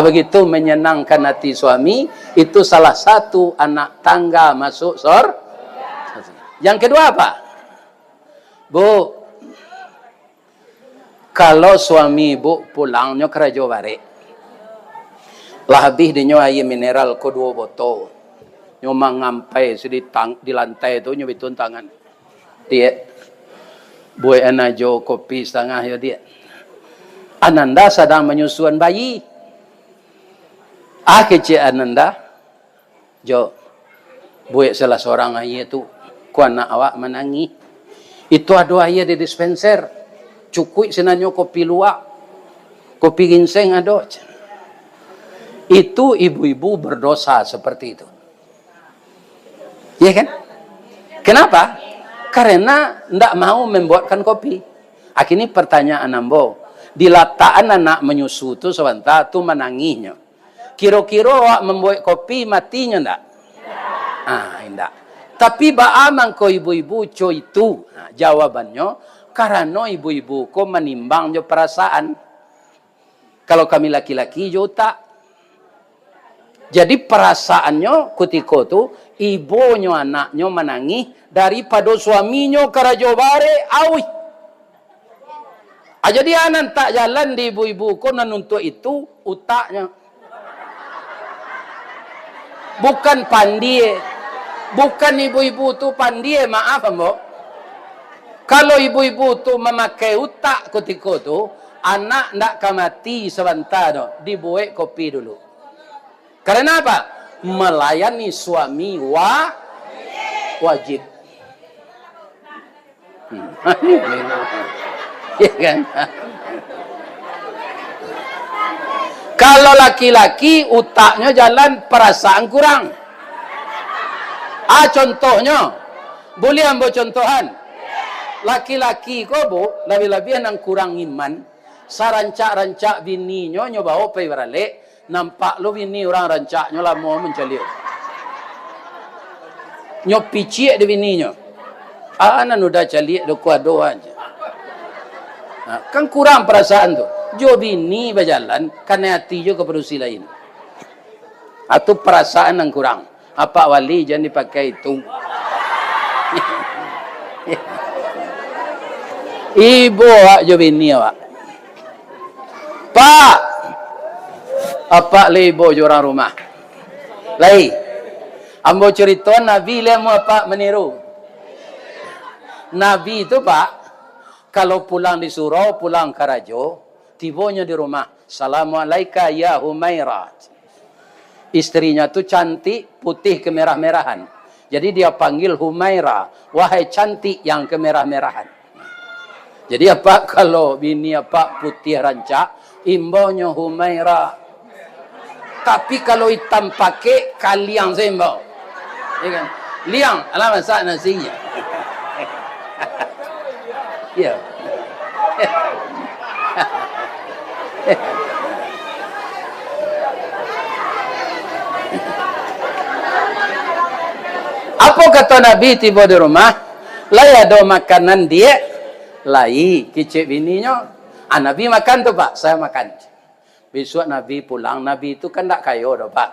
begitu menyenangkan hati suami, itu salah satu anak tangga masuk Yang kedua apa? Bu, kalau suami ibu pulangnya kerja balik. Lah habis dinyo air mineral ko 2 botol. Nyo mangampai di lantai tu nyo bitun tangan. Dia buat anajo kopi setengah ya dia. Ananda sedang menyusuan bayi. Kecil Ananda. Jo buat salah seorang ayah tu ku anak awak menangis. Itu ada ayah di dispenser. Cukui senanyo kopi luak. Kopi ginseng ada. Itu ibu-ibu berdosa seperti itu. Ya kan? Kenapa? Karena tidak mau membuatkan kopi. Akhirnya pertanyaan ambo. Dilataan anak menyusu tu sebentar tu menangisnya. Kira-kira awak membuat kopi matinya enggak? Enggak. Tapi baamang ko ibu-ibu co itu. Jawabannya karena ibu-ibu ko menimbang jo perasaan. Kalau kami laki-laki jo tak. Jadi perasaannya ketika tu ibunya anaknya menangis daripada suaminya karajo bare awi. Jadi anak tak jalan di ibu-ibu ko untuk itu utaknya. Bukan pandai. Bukan ibu-ibu tu pandai, maaf mbok. Kalau ibu-ibu tu memakai utak ketika tu, anak ndak mati sebentar no, dibuat kopi dulu. Karena apa? Melayani suami wajib. Ya kan? Kalau laki-laki utaknya jalan, perasaan kurang. Contohnya, boleh ambil contohan. Laki-laki ko bu, lebih-lebih yang kurang iman, sarancak-rancak bininya nyoba opai beralik, nampak lo bini orang rancaknya lah mau mencaliu. Nyopi cik di bininya. Anak udah caliu do kuado aja. Nah, kan kurang perasaan tu. Jo bini berjalan, karena hati jo keperusi lain. Atau perasaan yang kurang. Apa wali jangan dipakai itu. Ibu awak jo bini awak. Pak. Apa le ibu jo orang rumah. Lai. Ambo cerita Nabi lemu apa meniru. Nabi itu Pak, kalau pulang di surau, pulang ke Rajo, tibanya di rumah. Assalamualaikum ya Humairah. Istrinya tu cantik, putih kemerah-merahan. Jadi dia panggil Humairah. Wahai cantik yang kemerah-merahan. Jadi apa kalau bini apa putih rancak, imbaunya Humairah. Tapi kalau hitam pakai, kaliang sembau. Ya kan? Liang, alam masak nasinya. Ya. Apa kata Nabi tiba di rumah? Lai ada makanan dia, lai kicik bininya. Nabi makan tu Pak, saya makan. Besok Nabi pulang, Nabi itu kan tak kaya dah Pak.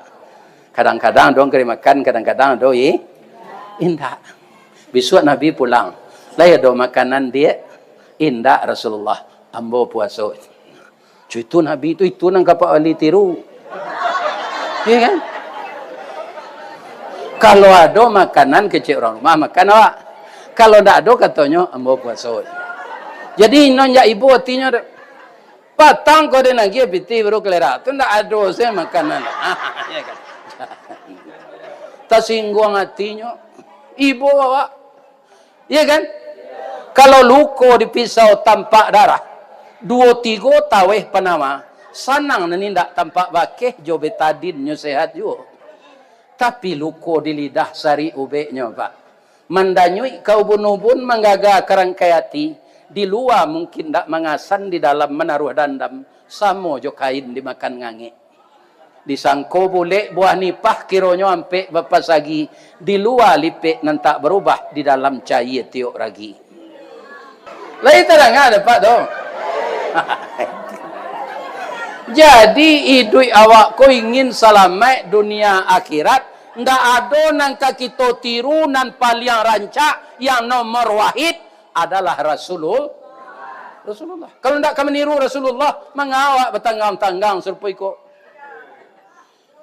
Kadang-kadang dong kiri makan, kadang-kadang doi indah. Besok Nabi pulang, lai ada makanan dia, indah Rasulullah. Ambo puasa. Itu Nabi itu nang kapak wali tiru. Ya kan? Kalau ada makanan kecil orang rumah, makan awak. Kalau tak ada, katanya, ambo puasa. Jadi, nonjak ibu hatinya, patang kau dia lagi, piti baru kelera. Itu tak ada saya makanan. Ya kan? Tersinggung hatinya. Ibu awak. Ya kan? Kalau luko di pisau tampak darah, 2-3 taweh panama, sanang nenindak tampak bakeh, jo betadinnya sehat juga. Tapi luko di lidah sari ubeknya Pak. Mandanyui kau bunubun menggaga kerangkai hati, di luar mungkin tak mengasan, di dalam menaruh dandam, samo jo kain dimakan ngange. Disangko boleh buah nipah kironyo ampe bapak sagi, di luar lipek nantak berubah, di dalam cair tiok ragi. Lain terang ada Pak dong. Jadi idui awak ko ingin selamat dunia akhirat, ndak ada nangka kita tiru nan paling rancak yang nomor wahid adalah Rasulullah. Kalau ndak kamu niru Rasulullah, mengawak bertanggang-tanggang serpoi ko.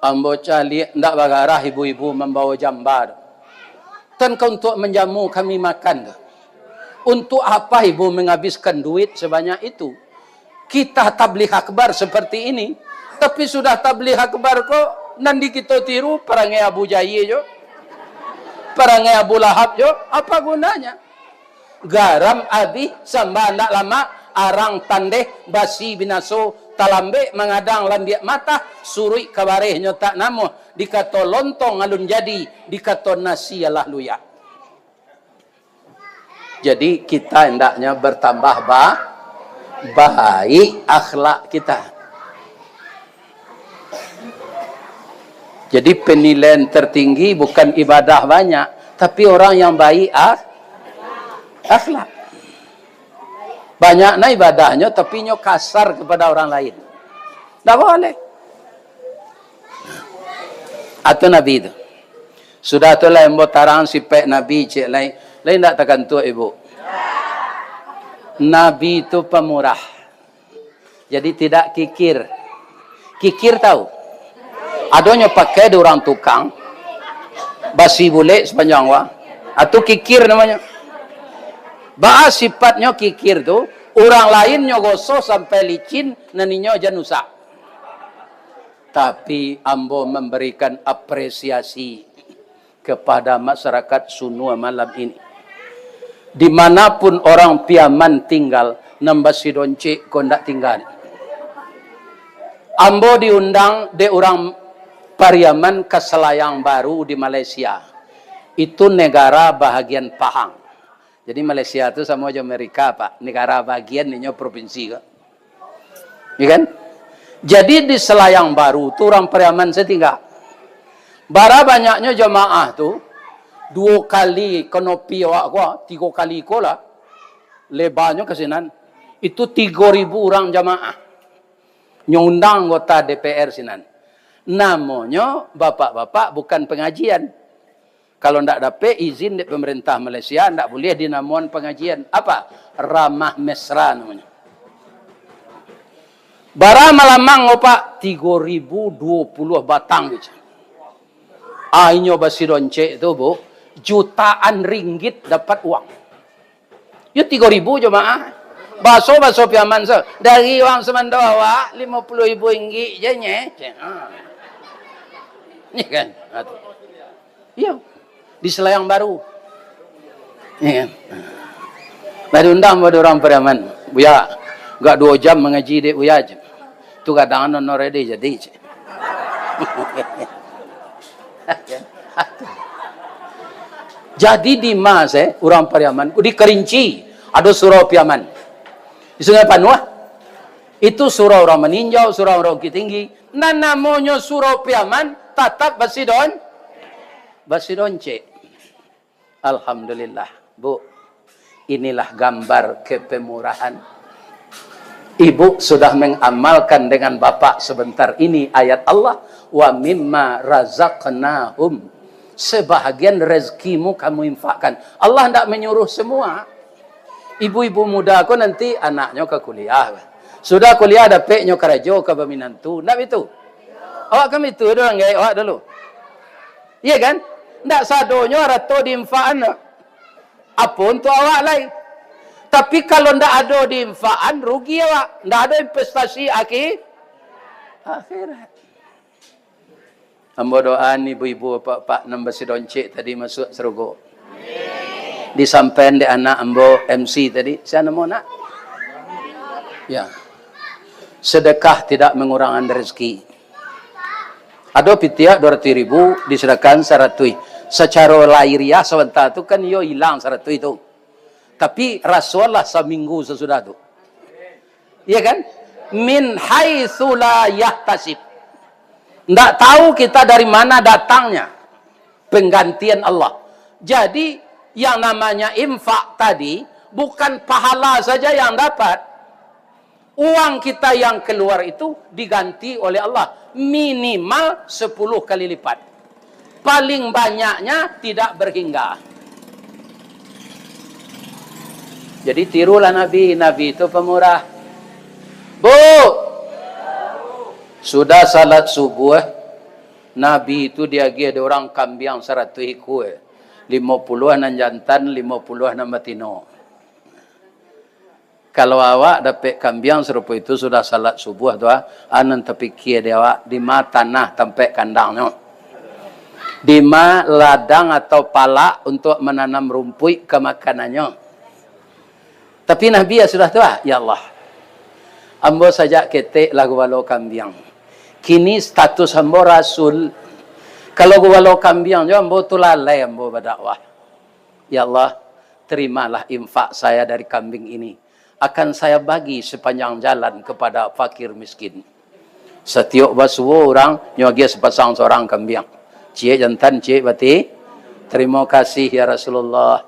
Ambo cali ndak bagarah ibu-ibu membawa jambar. Dan kau untuk menjamu kami makan. Untuk apa ibu menghabiskan duit sebanyak itu? Kita tabligh akbar seperti ini, tapi sudah tabligh akbar kok nanti kita tiru perangai Abu Jahil jo, perangai Abu Lahab jo, apa gunanya? Garam abi samba ndak lama arang tandeh basi binaso talambe mengadang landiak mata surui kabarehnya tak namo dikato lontong alun jadi dikato nasi alah luya. Jadi kita hendaknya bertambah baik akhlak kita. Jadi penilaian tertinggi bukan ibadah banyak, tapi orang yang baik akhlak. Banyaknya ibadahnya tapi nyo kasar kepada orang lain. Tak boleh. Atau Nabi itu. Sudah tu lah yang tarang sipek Nabi cik lain. Lain tak takkan tu ibu. Nabi itu pemurah. Jadi tidak kikir. Kikir tahu? Adanya pakai di orang tukang. Basi bule sepanjang wa. Atau kikir namanya. Bahas sifatnya kikir tu. Orang lain nyogoso sampai licin. Naninya janusa. Tapi ambo memberikan apresiasi kepada masyarakat Sunua malam ini. Dimanapun orang Piaman tinggal, nambasi donce kondak tinggal. Ambo diundang de orang Pariaman ke Selayang Baru di Malaysia. Itu negara bahagian Pahang. Jadi Malaysia itu sama aja Amerika, Pak. Negara bagian ini provinsi kan. Ya kan? Jadi di Selayang Baru itu orang Pariaman setinggal. Bara banyaknya jemaah tu 2 kali konopi awak gua, 3 kali kola. Lebarnya ke sinan. Itu 3.000 orang jemaah. Nyundang anggota DPR sinan. Namanya bapak-bapak bukan pengajian. Kalau ndak dapat izin dari pemerintah Malaysia, ndak boleh dinamakan pengajian. Apa? Ramah mesra namanya. Bara malamang opak 3.020 batang gitu. Ainyo basi donce itu bu, jutaan ringgit dapat uang. Yo 3.000 jemaah. Baso Piaman so. Dari uang semandawa 50.000 ringgit je nye. Ni kan. Iya. Di Selayang Baru. Ni kan. Dari undang pada orang Pariaman. Buya, enggak 2 jam mengaji dek buya je. Tu kadang non ready jadi je. Jadi di Mas orang Pariaman di Kerinci ada surau Piaman. Di Sungai Panua itu surau orang meninjau, surau orang Bukit Tinggi. Nah namanya surau Piaman tetap Basidonce. Alhamdulillah, Bu. Inilah gambar kepemurahan. Ibu sudah mengamalkan dengan bapak sebentar ini ayat Allah. Wa mimma razaqnahum. Sebahagian rezekimu kamu infakkan. Allah tidak menyuruh semua. Ibu-ibu muda aku nanti anaknya ke kuliah. Sudah kuliah dapatnya kerja ke Baminantu. Tidak itu. Awak kami itu doang gaya awak dulu. Iya kan? Tidak sadonya rato diinfaan. Apa untuk awak lain? Tapi kalau tidak ada diinfaan, rugi awak. Tidak ada investasi akhirat. Ambo doaan ibu-ibu bapak-bapak nambah si doncek tadi masuk surga. Disampaikan di anak ambo MC tadi. Siapa nama nak? Ya. Sedekah tidak mengurangi rezeki. Ada pitiak 200.000 disedekahkan 100. Secara lahiriah sebentar tu kan yo hilang 100 itu. Tapi Rasulullah seminggu sesudah tu. Iya kan? Min haitsu la yahtasib. Tidak tahu kita dari mana datangnya penggantian Allah. Jadi yang namanya infak tadi bukan pahala saja yang dapat. Uang kita yang keluar itu diganti oleh Allah minimal 10 kali lipat. Paling banyaknya tidak berhingga. Jadi tirulah Nabi. Nabi itu pemurah. Bu, sudah salat subuh, Nabi itu dia ada orang kambing 100 ekor. 50 nan jantan, 50 nan betina. Kalau awak dapat kambing serupa itu sudah salat subuh tu, anan terfikir dia awak di mana tanah tempat kandangnya. Di mana ladang atau palak untuk menanam rumput ke makanannya. Tapi Nabi ya sudah tu, ya Allah. Ambo saja ketek lagu walau kambing. Kini status ambo rasul. Kalau gua walau kambing jo ambo tu lalai ambo berdakwah. Ya Allah, terimalah infak saya dari kambing ini. Akan saya bagi sepanjang jalan kepada fakir miskin. Setiap basuh orang nyogia sepasang seorang kambing. Cik jantan, cik bati. Terima kasih ya Rasulullah.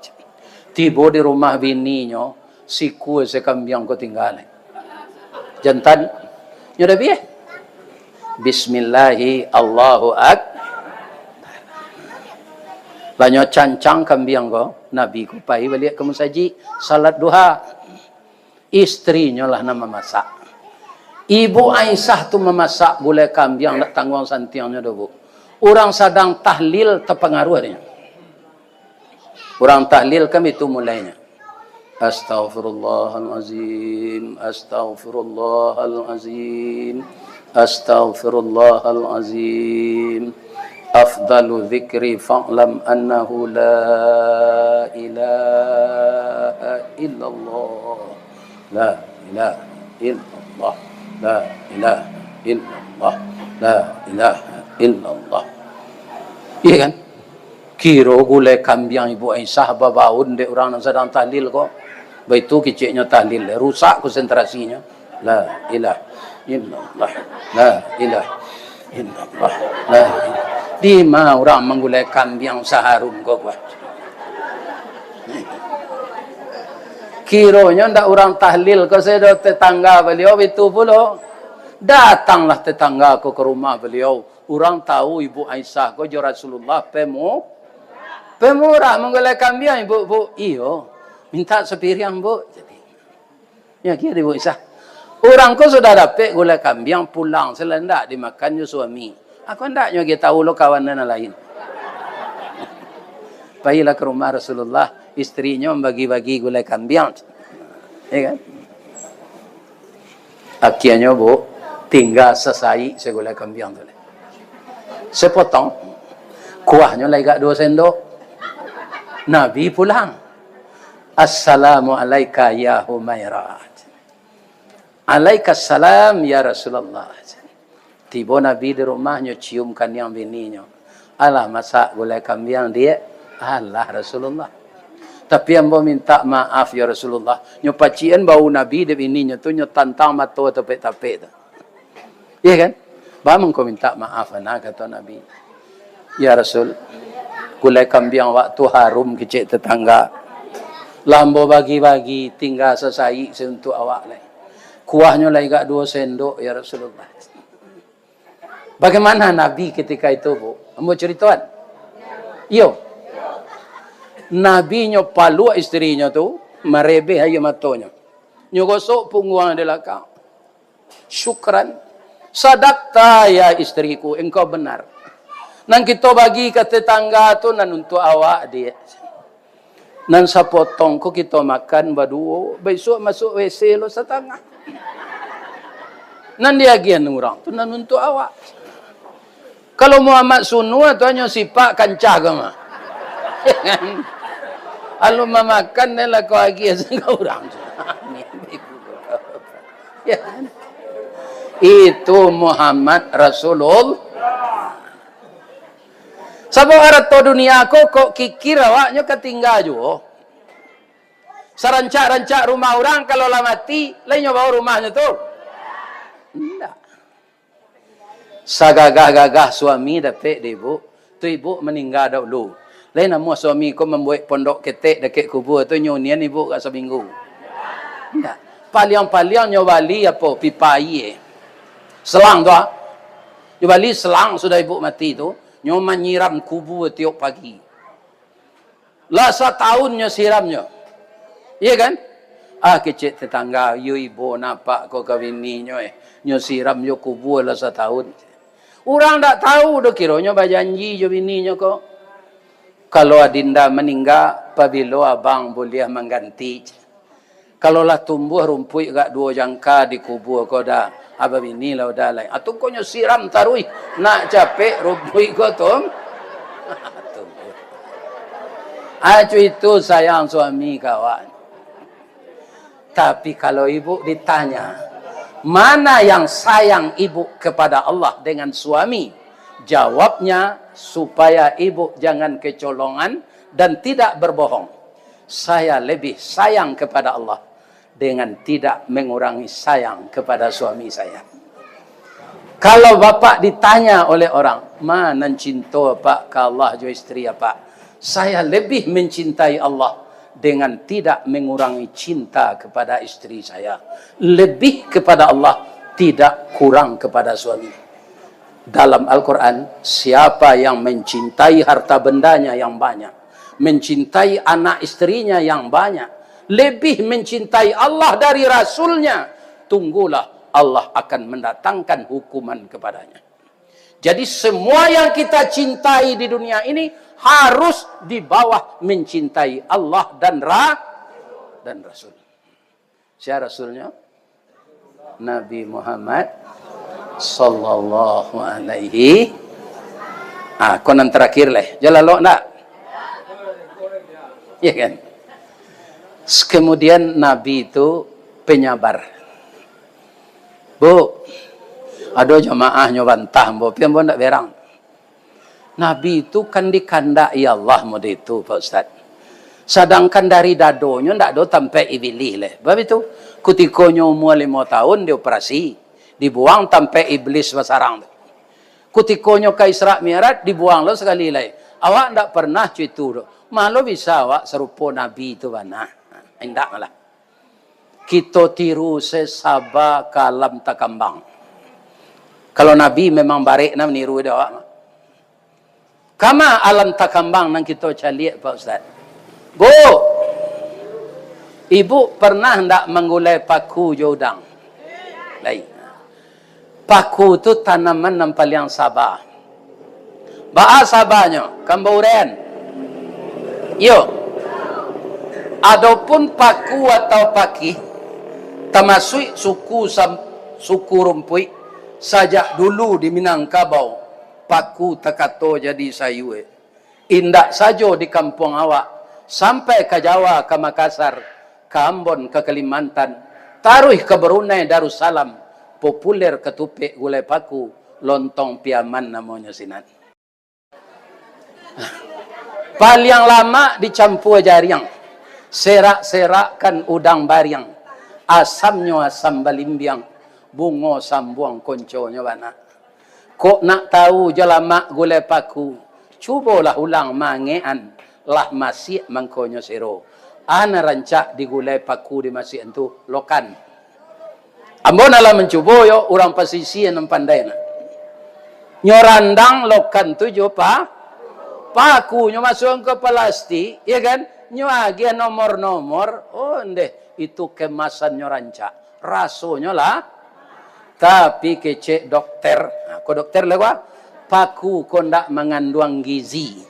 Tiba di rumah bininya, si kue sekambing kau tinggal. Jantan, nyoda biar. Bismillahi Allahu Akbar. Lanyo cancang kambiang ko, Nabi ko pai balik ke masjid, salat duha. Istrinya lah nama masak. Ibu Aisyah tu memasak gulai kambiang nak tanggung santiangnya dobu. Orang sedang tahlil terpengaruh dia. Orang tahlil kami itu mulainya. Astaghfirullahalazim, astaghfirullahalazim, astaghfirullahalazim. Afdalu dzikri fa'lam annahu la ilaha illallah. La ilaha illallah. La ilaha illallah. La ilaha illallah. Iya kan? Kiro gulai kambiang Ibu Aisyah babaun dek orang yang sedang tahlil kok. Begitu keciknya tahlil, rusak konsentrasinya. La ilaha illallah. La ilaha illallah. La ilaha. Di mana orang menggulai kambiang saharum kok buat. Kironya ndak orang tahlil ke saya tetangga beliau itu pula. Datanglah tetangga ke rumah beliau. Orang tahu Ibu Aisyah ko jo Rasulullah pemurah menggulai kambiang ibu. Iyo, minta sepiriang bu. Jadi, ya kira Ibu Aisyah. Orang ko sudah dapat gulai kambiang pulang selendak dimakannya suami. Aku hendaknya kita tahu lo kawan dan lain. Baiklah ke rumah Rasulullah, istrinya membagi-bagi gulai kambiang. Ya kan? Akhirnya bu, tinggal sesai segulai kambiang tu. Sepotong, kuahnya lagi 2 sendok. Nabi pulang. Assalamualaikum ya Humairah. Alaikassalam ya Rasulullah. Tiba Nabi di rumahnya ciumkan yang bininya. Allah masak gulai kambiang dia. Allah Rasulullah. Tapi yang mau minta maaf ya Rasulullah. Nyo pacian bau Nabi di bininya tu nyo tantang mata tapek-tapek tu. Iya kan? Bamang kau minta maaf anak kata Nabi. Ya Rasul, gulai kambiang waktu harum kecik tetangga. Lambo bagi-bagi tinggal sesai untuk awak lain. Kuahnya lagi 2 sendok ya Rasulullah. Bagaimana Nabi ketika itu, Bu? Mau ceritakan? Yo. Nabi nyo palu istrinya tu, merebe ayo matonya. Nyo gosok pungguang di belakang. Syukran. Sadaqta ya istriku, engkau benar. Nang kita bagi ke tetangga tu nan untuk awak dia. Nan sapotong ko kita makan baduo, besok masuk WC lo setengah. Nan dia gian orang tu nan untuk awak. Kalau Muhammad sunua tu hanya sipak kancah gama. Alu memakan ni lah kau lagi sengkau orang. Ya. Itu Muhammad Rasulullah. Sabab arat to dunia aku kok kikir awaknya ketinggal juga. Serancak-rancak rumah orang kalau lah mati, lainnya bawa rumahnya tu. Tidak. Sagagah-gagah suami dapat ibu, tu ibu meninggal dahulu. Lain nama suami ko membuat pondok ketek dekat kubur tu nyunian ibu kat seminggu. Tidak. Paliang-paliang nyobali apa pipa air. Selang tu ah. Nyobali selang sudah ibu mati tu, nyo menyiram kubur tiap pagi. Lah setahunnya siramnya. Iya kan? Ah kecil tetangga, you ibu nampak kau kawininya nyo siram yo kubur lah setahun. Orang tak tahu dah kiranya berjanji je bininya kok. Kalau adinda meninggal, pabilo abang boleh mengganti. Kalau lah tumbuh rumput kat 2 jangka di kubur kau dah. Abang bini lah dah lain. Atau kau siram tarui. Nak capek rumput kau tu. Acu itu sayang suami kawan. Tapi kalau ibu ditanya, mana yang sayang ibu kepada Allah dengan suami? Jawabnya, supaya ibu jangan kecolongan dan tidak berbohong. Saya lebih sayang kepada Allah dengan tidak mengurangi sayang kepada suami saya. Kalau bapak ditanya oleh orang, mana cinta pak ke Allah jo istri apa? Saya lebih mencintai Allah dengan tidak mengurangi cinta kepada istri saya. Lebih kepada Allah, tidak kurang kepada suami. dalam Al-Quran, siapa yang mencintai harta bendanya yang banyak, mencintai anak istrinya yang banyak, lebih mencintai Allah dari Rasulnya, tunggulah Allah akan mendatangkan hukuman kepadanya. Jadi semua yang kita cintai di dunia ini harus di bawah mencintai Allah dan Rasul. Siapa Rasulnya? Nabi Muhammad sallallahu alaihi. Konon terakhir lah. Jalan lo nak? Ya kan? Kemudian Nabi itu penyabar. Bu, ada jamaah nyobantah, bu, pian bu ndak berang. Nabi itu kan dikandai Allah mode itu, Pak Ustaz. Sedangkan dari dadonya ndak do sampai iblis leh. Sebab itu, kutikonyo umur 5 tahun dioperasi, dibuang sampai iblis basarang. Kutikonyo ke Isra Mi'raj dibuang lo sekali leh. Awak ndak pernah cuitu do. Malu bisa awak serupa Nabi itu mana? Ndak malah. Kita tiru sesaba kalam takambang. Kalau Nabi memang barik nak meniru dia awak. Kama alam takambang nang kita caliak Pak Ustaz. Bu, ibu pernah ndak menggulai paku jodang? Lain. Paku tu tanaman yang paling sabar. Ba'a sabarnya, kambauren. Yo. Adapun paku atau paki, termasuk suku rumpui, sajak dulu di Minangkabau, paku tekato jadi sayu. Indak saja di kampung awak, sampai ke Jawa, ke Makassar, ke Ambon, ke Kalimantan, taruh ke Brunei Darussalam, populer ketupik gulai paku, lontong piaman namanya sinan. Paling lama dicampur jariang, serak-serakkan udang bariang, asamnya asam balimbiang, bungo sambuang konconya bana. Kok nak tahu jalamak gulai paku, cubalah ulang mangean, lah masih mangkonyo sero. Ana rancak di gulai paku di masih itu lokan. Ambon ala mencuba yo orang pasisi yang pandai na. Nyorandang lokan tu jo paku nyo masuk ke plastik, ya kan? Nyo agi nomor-nomor, oh ndeh itu kemasan nyo rancak. Rasonya lah. Tapi kecek dokter, ko dokter lewa, paku ko ndak mengandung gizi.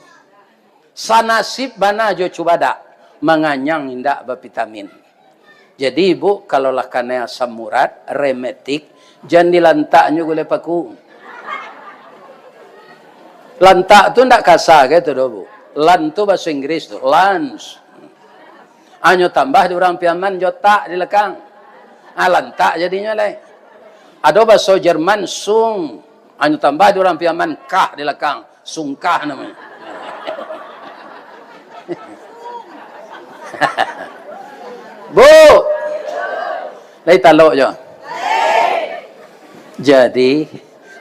Sanasib bana jo coba dak menganyang indak bervitamin. Jadi ibu kalau lah kena asam urat remetik jangan dilantaknya gulai paku. Lantak tu ndak kasar gitu do bu. Lan tu bahasa Inggris tu, lunch. Anyo tambah di orang piaman jotak di lekang. Lantak jadinya lah. Ada bahasa Jerman sung. Anyo tambah di orang piaman kah di lekang, sungkah namanya. Bu, lagi talok je. Jadi,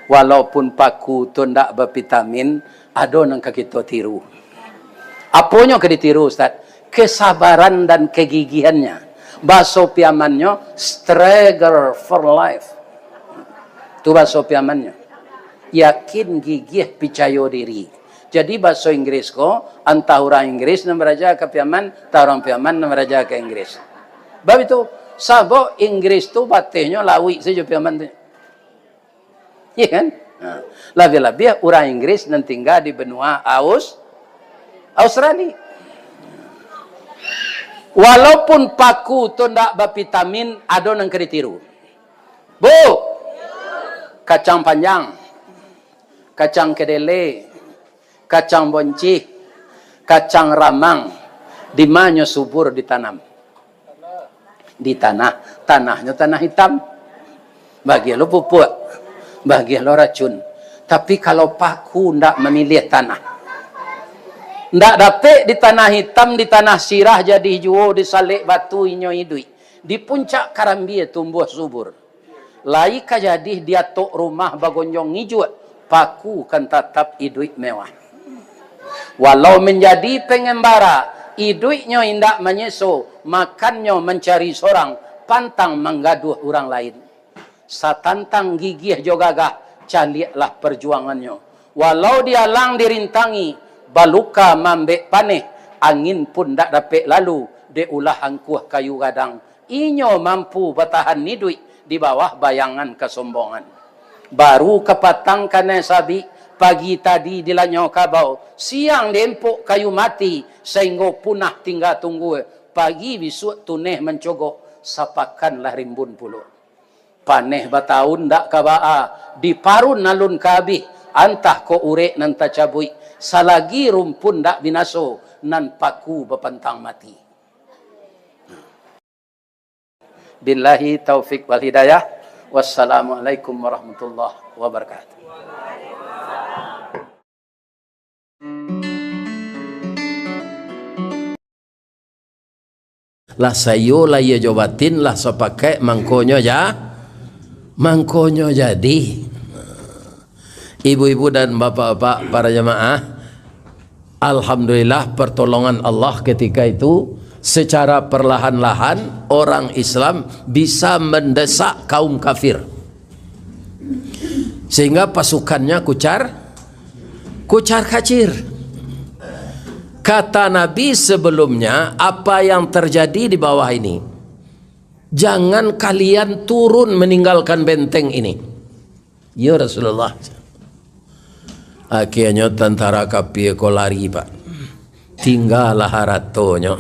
walaupun paku tu ndak bervitamin, ada yang kita tiru. Apanya ke ditiru Ustaz? Kesabaran dan kegigihannya. Bahasa piamannya, struggle for life. Itu bahasa piamannya. Yakin, gigih, percaya diri. Jadi bahasa Inggris ko, antah orang Inggris yang beraja ke piaman, antah orang piaman yang beraja ke Inggris. Sebab itu, sabok Inggris tu batihnya lawi saja piaman tu. Iya kan? Nah, lebih-lebih orang Inggris yang tinggal di benua Australia. Walaupun paku tu ndak bervitamin, ada yang ditiru. Bu, kacang panjang, kacang kedele, kacang bonci, kacang ramang, di mana subur ditanam? Di tanahnya tanah hitam. Bagi lo pupuk, bagi lo racun. Tapi kalau paku ndak memilih tanah, ndak dapat di tanah hitam, di tanah sirah jadi hijau, di salik batu inyo hidui. Di puncak karambia tumbuh subur. Lai kajadih dia tok rumah bagonjong hijau, paku kan tetap hidui mewah. Walau menjadi pengembara, hidupnya indak menyeso, makannya mencari seorang, pantang menggaduh orang lain. Satantang gigih jo gagah, caliaklah perjuangannya. Walau dia lang dirintangi, baluka mambek paneh, angin pun tak dapat lalu, de ulah angkuh kayu gadang. Inyo mampu bertahan hidup di bawah bayangan kesombongan. Baru kepatang kena sabi, pagi tadi dilanyo kabau, siang dempuk kayu mati, sehingga punah tinggal tunggu. Pagi besok tuneh mencogok, sapakanlah rimbun puluh. Paneh batahun dak kabaa, di parun nalun kabih, antah ko urek nan tacabui, salagi rumpun dak binaso, nan paku bepantang mati. Billahi taufik wal hidayah. Wassalamualaikum warahmatullahi wabarakatuh. Lah sayo lah ya jawatin lah sepakai mangkonyo ya. Mangkonyo jadi. Ibu-ibu dan bapak-bapak para jemaah, alhamdulillah pertolongan Allah ketika itu secara perlahan-lahan orang Islam bisa mendesak kaum kafir. Sehingga pasukannya kucar kacir. Kata Nabi sebelumnya, apa yang terjadi di bawah ini? Jangan kalian turun meninggalkan benteng ini. Ya Rasulullah. Akhirnya tentara kafir ko lari pak. Tinggallah haratonyo.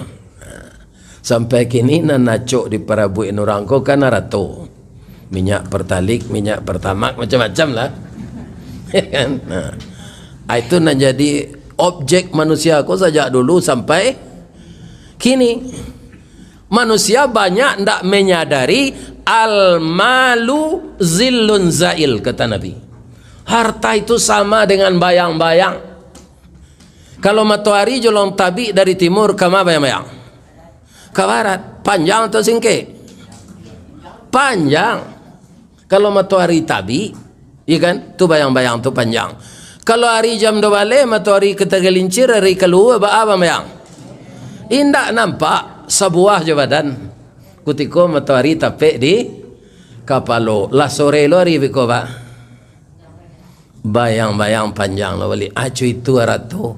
Sampai kini nanacok di parabu inurangko kan harato. Minyak pertalik, minyak pertamak, macam-macam lah. Nah, itu nak jadi objek manusia aku sejak dulu sampai kini. Manusia banyak tidak menyadari al-malu zillun zail, kata Nabi. Harta itu sama dengan bayang-bayang. Kalau matahari jolong tabi dari timur ke bayang-bayang, ke barat, panjang atau singkir? Panjang. Kalau matahari tabi, iya kan? Tu bayang-bayang tu panjang. Kalau hari jam 2 balik, matahari ketagalincir, hari keluar, apa bayang? Indak nampak sebuah jabatan. Kutiko matahari tapek di kapalo. Lah sore lo hari biko pak. Bayang-bayang panjang lo balik. Acu itu ratu.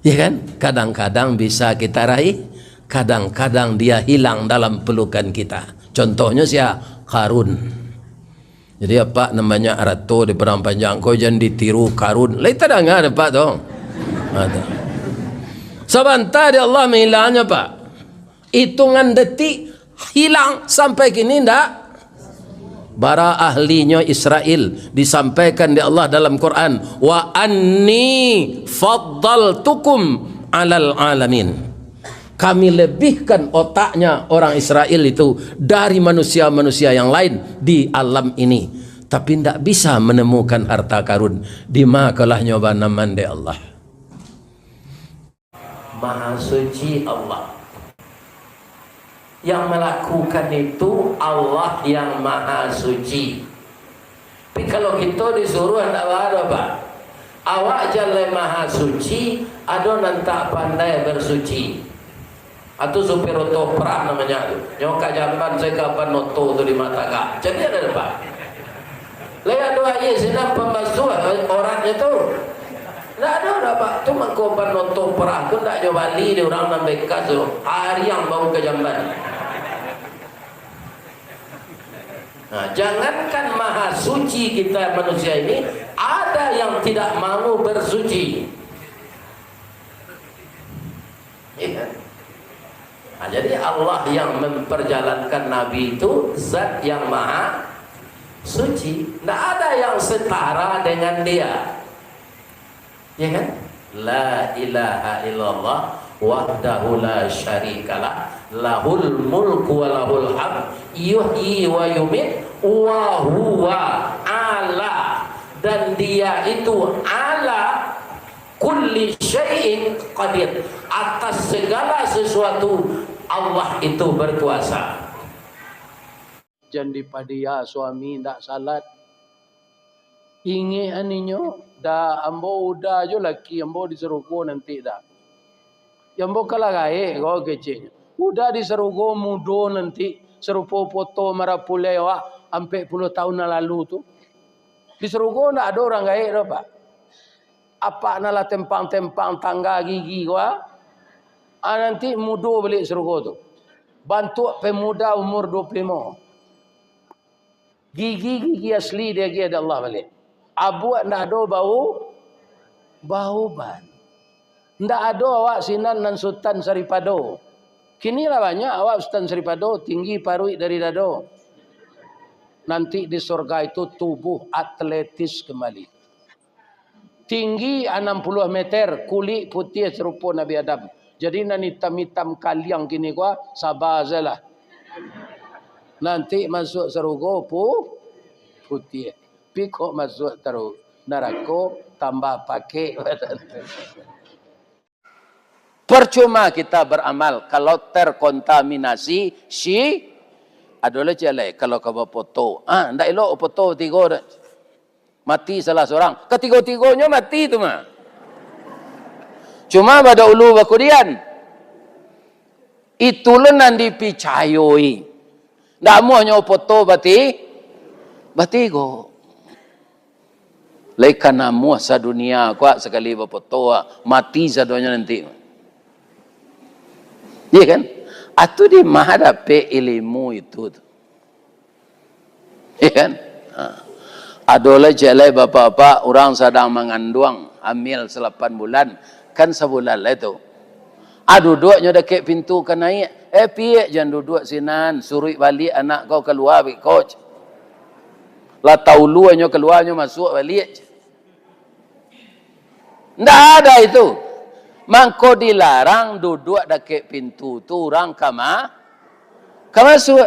Ya kan? Kadang-kadang bisa kita raih, kadang-kadang dia hilang dalam pelukan kita. Contohnya siapa? Karun. Jadi apa namanya ratu di perang panjang, kau jangan ditiru Karun. Lain tak dengar pak tu. Ada. Sebentar dia Allah menghilangnya pak. Hitungan detik hilang sampai kini ndak. Bara ahlinya Israel disampaikan di Allah dalam Quran, wa anni faddaltukum alal alamin. Kami lebihkan otaknya orang Israel itu dari manusia-manusia yang lain di alam ini. Tapi tidak bisa menemukan harta karun. Di makalah nyoba naman de Allah. Maha suci Allah. Yang melakukan itu Allah yang maha suci. Tapi kalau kita disuruh tidak ada pak. Awak jalan maha suci, ada nanti pandai bersuci. Atau supir otoprak namanya tu. Nyoka jamban saya kapan noto tu di mata kak. Jadi ada apa? Lihat doa ye senang pembasuh orangnya tu. Tak ada pak. Tu mengkopan noto perah tu tak jauh bali dia orang nak bekas tu. Hari yang bau ke jamban. Nah, jangankan maha suci kita manusia ini, ada yang tidak mau bersuci. Iya. Nah, jadi Allah yang memperjalankan Nabi itu zat yang maha suci. Tidak ada yang setara dengan dia. Ya kan? La ilaha illallah wahdahu la syarikalah lahul mulku wa lahul hamd yuhyi wa yumit wa huwa ala, dan dia itu ala kulli syai'in qadir, atas segala sesuatu Allah itu berkuasa. Jangan dipadia suami ndak salat. Inge aninyo dah ambo udah jo laki ambo diserugo nanti dah. Ambo kalah gae go kecil. Udah diserugo mudo nanti serupo foto marapulewa ampe 10 tahun lalu tu. Di surga ndak ada orang gaib dah Pak. Apa nalah tempang-tempang tangga gigi gua. Nanti mudo balik surga tu. Bantu pemuda umur 25. Gigi asli dia ada Allah balik. Abuat ndak ada bau ban. Ndak ada awak sinan nan Sultan Saripado. Kini lah banyak awak Sultan Saripado tinggi parui dari dado. Nanti di surga itu tubuh atletis kembali. Tinggi 60 meter, kulit putih serupa Nabi Adam. Jadi nan hitam-hitam kaliang kini gua sabar sajalah. Nanti masuk surga putih. Pikok masuk terus neraka tambah pakai. Percuma kita beramal kalau terkontaminasi adalah jelek kalau kau foto. Ndak elok foto tiga dah. Mati salah seorang. Ketiga-tiganya mati tu mah. Cuma pada ulu bakudian. Itulah nan dipicayoi. Ndak muahnya foto batigo. Laikan muah sa dunia kuat sekali foto mati sadonya nanti. Iya kan? Atau di menghadapi ilmu itu. Iya kan? Adalah jelai bapak-bapak orang sedang mengandung hamil 8 bulan. Kan sebulan lah itu. Duduknya dekat pintu kan naik. Piye jangan duduk sinan. Suruh balik anak kau keluar. Coach. Lah tauluannya keluarnya masuk balik. Tidak ada itu. Mangko dilarang duduk dekat pintu tu orang kama masuk.